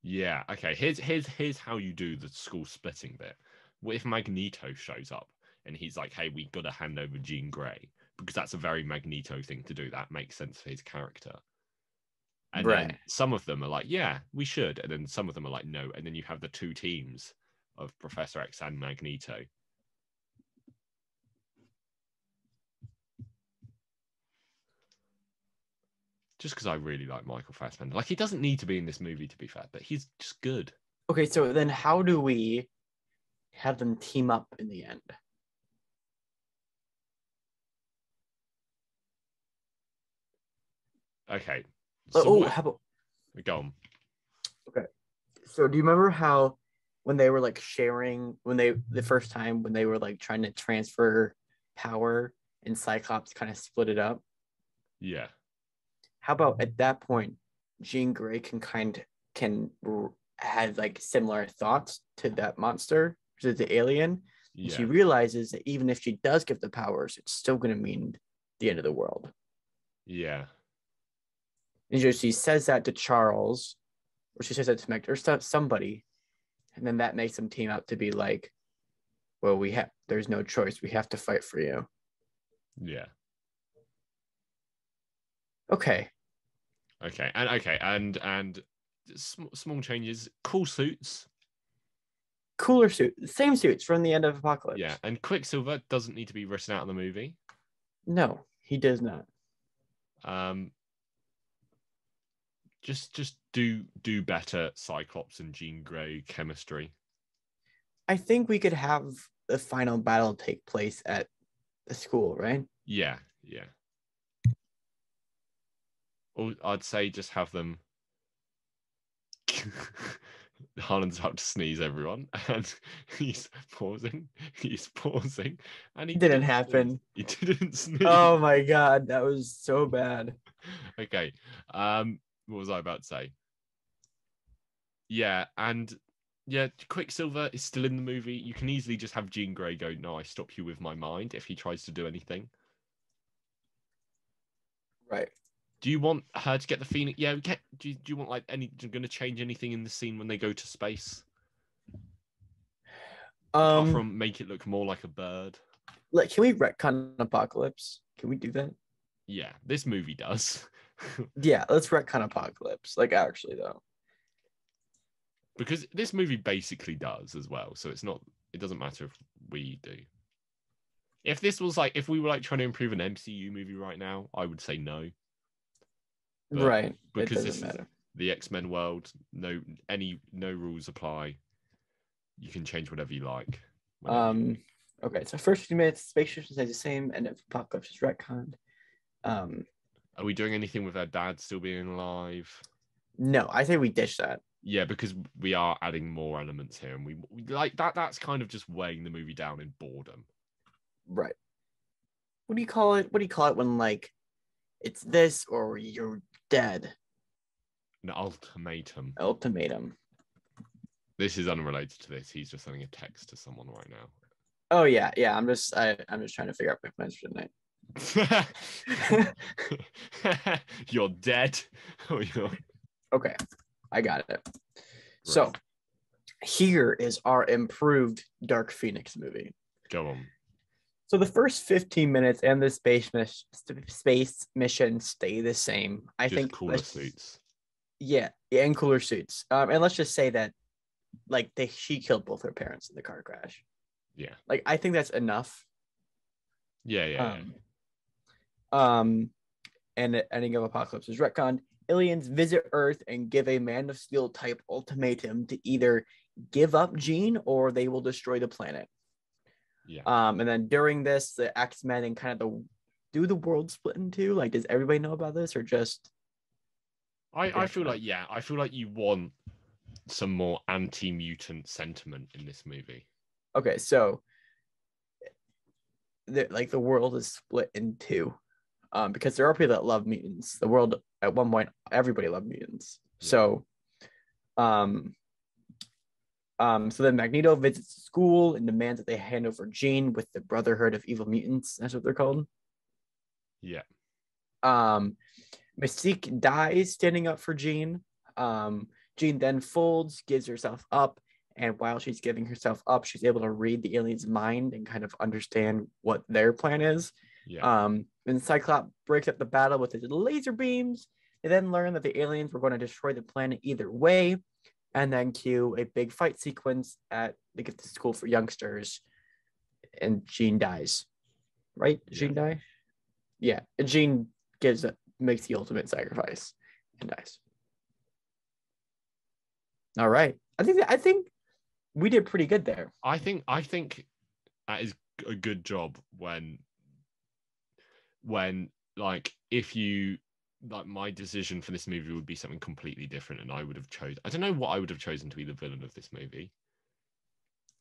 Yeah, okay, here's how you do the school splitting bit. What if Magneto shows up and he's like, hey, we got to hand over Jean Grey? Because that's a very Magneto thing to do. That makes sense for his character. And then some of them are like, yeah, we should. And then some of them are like, no. And then you have the two teams of Professor X and Magneto. Just because I really like Michael Fassbender. Like, he doesn't need to be in this movie, to be fair, but he's just good. Okay, so then how do we have them team up in the end? Okay. So how about... Go on. Okay. So do you remember how when they were like sharing, the first time when they were like trying to transfer power and Cyclops kind of split it up? Yeah. How about at that point, Jean Grey can have like similar thoughts to that monster, to the alien. And she realizes that even if she does get the powers, it's still going to mean the end of the world. Yeah. And she says that to Charles, or she says that to Meg, or somebody, and then that makes them team up to be like, well, there's no choice. We have to fight for you. Yeah. Okay. And small changes. Cool suits. Cooler suit. Same suits from the end of Apocalypse. Yeah, and Quicksilver doesn't need to be written out of the movie. No, he does not. Just do better Cyclops and Jean Grey chemistry. I think we could have the final battle take place at the school, right? Yeah. Or I'd say just have them. Harlan's about to sneeze, everyone, and he's pausing, and he didn't happen. Sneeze. He didn't sneeze. Oh my god, that was so bad. Okay, what was I about to say? Yeah, and Yeah, Quicksilver is still in the movie. You can easily just have Jean Grey go, "No, I stop you with my mind," if he tries to do anything. Right. Do you want her to get the Phoenix? Yeah, do you want like going to change anything in the scene when they go to space? Apart from make it look more like a bird. Like, can we retcon Apocalypse? Can we do that? Yeah, this movie does. Yeah, let's retcon Apocalypse. Like, actually, though. Because this movie basically does as well. So it doesn't matter if we do. If this was like, if we were like trying to improve an MCU movie right now, I would say no. But right. Because it this doesn't matter. is the X-Men world, no rules apply. You can change whatever you like. Okay, so first few minutes, Space Station stays the same, and if Apocalypse is retconned. Are we doing anything with our dad still being alive? No, I say we ditch that. Yeah, because we are adding more elements here, and we like that. That's kind of just weighing the movie down in boredom. Right. What do you call it? What do you call it when like it's this or you're dead? An ultimatum. Ultimatum. This is unrelated to this. He's just sending a text to someone right now. Oh yeah. I'm just trying to figure out my plans for the night. You're dead. Okay, I got it. Right. So here is our improved Dark Phoenix movie. Go on. So the first 15 minutes and the space mission stay the same. I think cooler suits. Yeah, and cooler suits. And let's just say that, like, she killed both her parents in the car crash. Yeah. Like, I think that's enough. Yeah. And the ending of Apocalypse is retconned. Aliens visit Earth and give a Man of Steel type ultimatum to either give up Jean or they will destroy the planet. Yeah. And then during this, the X-Men and kind of do the world split in two? Like, does everybody know about this or just? I feel like you want some more anti-mutant sentiment in this movie. Okay, so the world is split in two. Because there are people that love mutants. The world at one point, everybody loved mutants. Yeah. So then Magneto visits the school and demands that they hand over Jean with the Brotherhood of Evil Mutants. That's what they're called. Yeah. Mystique dies standing up for Jean. Jean then folds, gives herself up, and while she's giving herself up, she's able to read the alien's mind and kind of understand what their plan is. Yeah. And Cyclops breaks up the battle with his laser beams. They then learn that the aliens were going to destroy the planet either way, and then cue a big fight sequence at the Gifted School for Youngsters, and Jean dies. Right? Does Jean die? Yeah. And Jean makes the ultimate sacrifice and dies. All right. I think we did pretty good there. I think that is a good job when like if you like my decision for this movie would be something completely different and I don't know what I would have chosen to be the villain of this movie,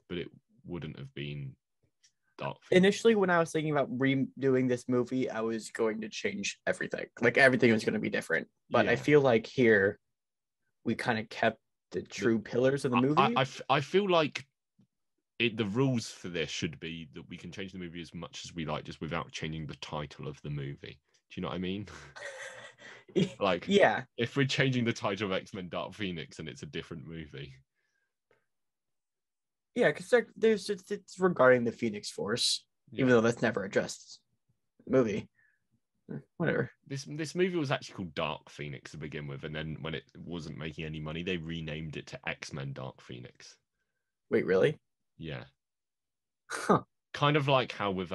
but it wouldn't have been Dark Phoenix. Initially, when I was thinking about redoing this movie, I was going to change everything. Like, everything was going to be different. But I feel like here we kind of kept the true pillars of the movie. I feel like the rules for this should be that we can change the movie as much as we like, just without changing the title of the movie. Do you know what I mean? Like, yeah, if we're changing the title of X-Men Dark Phoenix and it's a different movie. Yeah, because it's regarding the Phoenix Force, even though that's never addressed in the movie. Whatever. This movie was actually called Dark Phoenix to begin with, and then when it wasn't making any money, they renamed it to X-Men Dark Phoenix. Wait, really? Yeah. Huh. Kind of like how with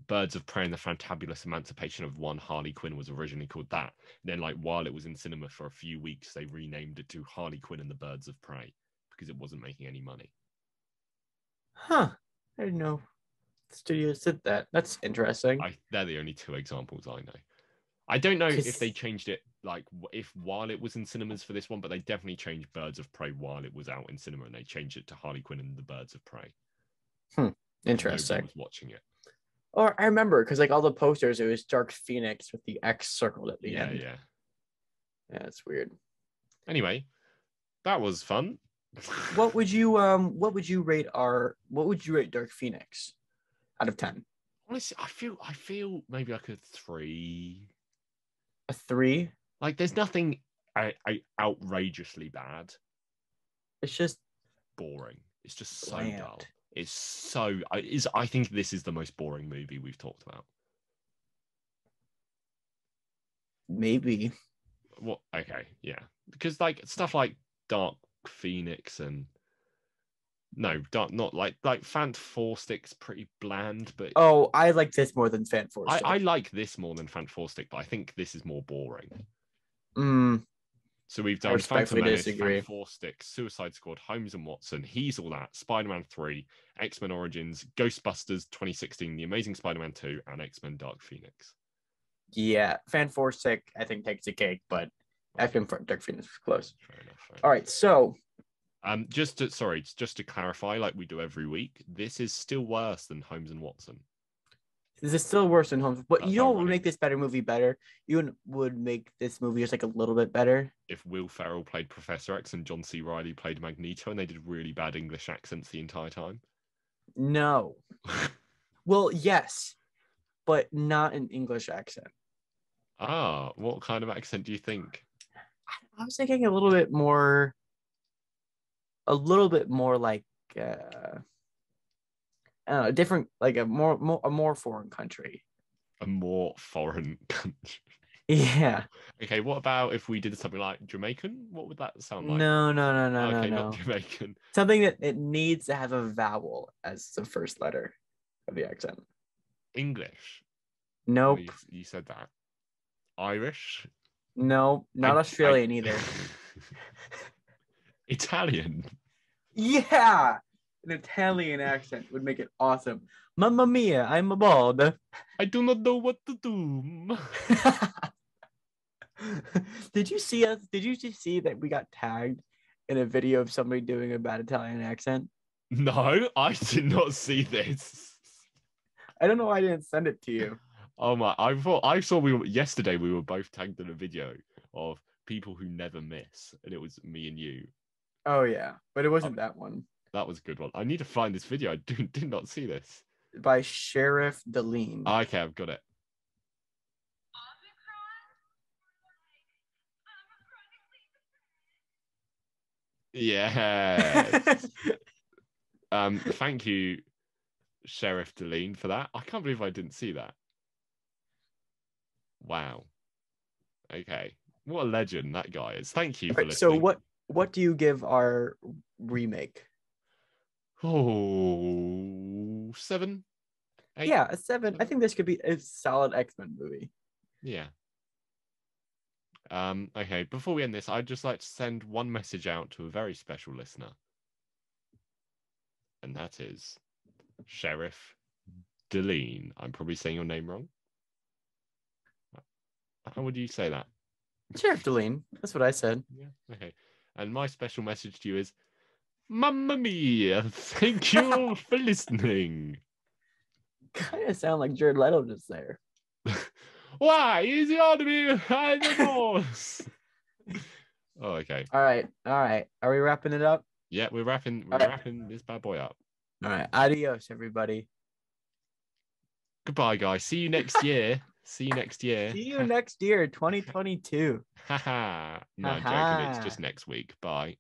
Birds of Prey and the Fantabulous Emancipation of One, Harley Quinn was originally called that. And then, like, while it was in cinema for a few weeks, they renamed it to Harley Quinn and the Birds of Prey because it wasn't making any money. Huh. I didn't know the studios did that. That's interesting. They're the only two examples I know. I don't know if they changed it, like, if while it was in cinemas for this one, but they definitely changed Birds of Prey while it was out in cinema, and they changed it to Harley Quinn and the Birds of Prey. Interesting. Nobody was watching it. Or I remember, because like all the posters, it was Dark Phoenix with the X circled at the end. Yeah, it's weird. Anyway, that was fun. What would you rate Dark Phoenix out of 10? Honestly, I feel maybe like a 3. A 3? Like, there's nothing outrageously bad. It's just boring. It's just so bland. dull. It's so. I think this is the most boring movie we've talked about. Maybe. What? Okay, yeah. Because like stuff like Dark Phoenix and not like Fant Four Stick's pretty bland, but oh, I like this more than Fant Four Stick. I like this more than Fant Four Stick, but I think this is more boring. So we've done Phantom Menace, Fant Four Stick, Suicide Squad, Holmes and Watson, He's All That, Spider-Man 3, X-Men Origins, Ghostbusters 2016, The Amazing Spider-Man 2, and X-Men Dark Phoenix. Yeah, Fant Four Stick I think takes a cake, but X-Men Dark Phoenix was close. Fair enough. All right, so just to clarify, like we do every week, this is still worse than Holmes and Watson. This is still worse than Holmes, but you know what would make this movie better? You would make this movie just like a little bit better if Will Ferrell played Professor X and John C. Reilly played Magneto, and they did really bad English accents the entire time. No. Well, yes, but not an English accent. Ah, what kind of accent do you think? I was thinking a little bit more like I don't know, different, like a more foreign country. A more foreign country. Yeah. Okay, what about if we did something like Jamaican? What would that sound like? No. Okay, no. not Jamaican. Something that it needs to have a vowel as the first letter of the accent. English. Nope. Oh, you said that. Irish. No, not Australian either. Italian. Yeah. An Italian accent would make it awesome. Mamma mia, I'm a bald. I do not know what to do. Did you see that we got tagged in a video of somebody doing a bad Italian accent? No, I did not see this. I don't know why I didn't send it to you. Oh my! Yesterday we were both tagged in a video of people who never miss, and it was me and you. Oh yeah, but it wasn't that one. That was a good one. I need to find this video. I did not see this. By Sheriff Deline. Okay, I've got it. Yes. Thank you, Sheriff Deline, for that. I can't believe I didn't see that. Wow. Okay. What a legend that guy is. Thank you for listening. So what do you give our remake? Oh, 7, 8? Yeah, a 7. I think this could be a solid X-Men movie. Yeah. Okay, before we end this, I'd just like to send one message out to a very special listener. And that is Sheriff Deline. I'm probably saying your name wrong. How would you say that? Sheriff Deline. That's what I said. Yeah. Okay. And my special message to you is, Mamma mia! Thank you for listening. Kind of sound like Jared Leto just there. Why is he on me? I'm the boss. Oh, okay. All right. Are we wrapping it up? Yeah, we're wrapping this bad boy up. All right. Adios, everybody. Goodbye, guys. See you next year. See you next year. See you next year, 2022. Haha. No, I'm joking. It's just next week. Bye.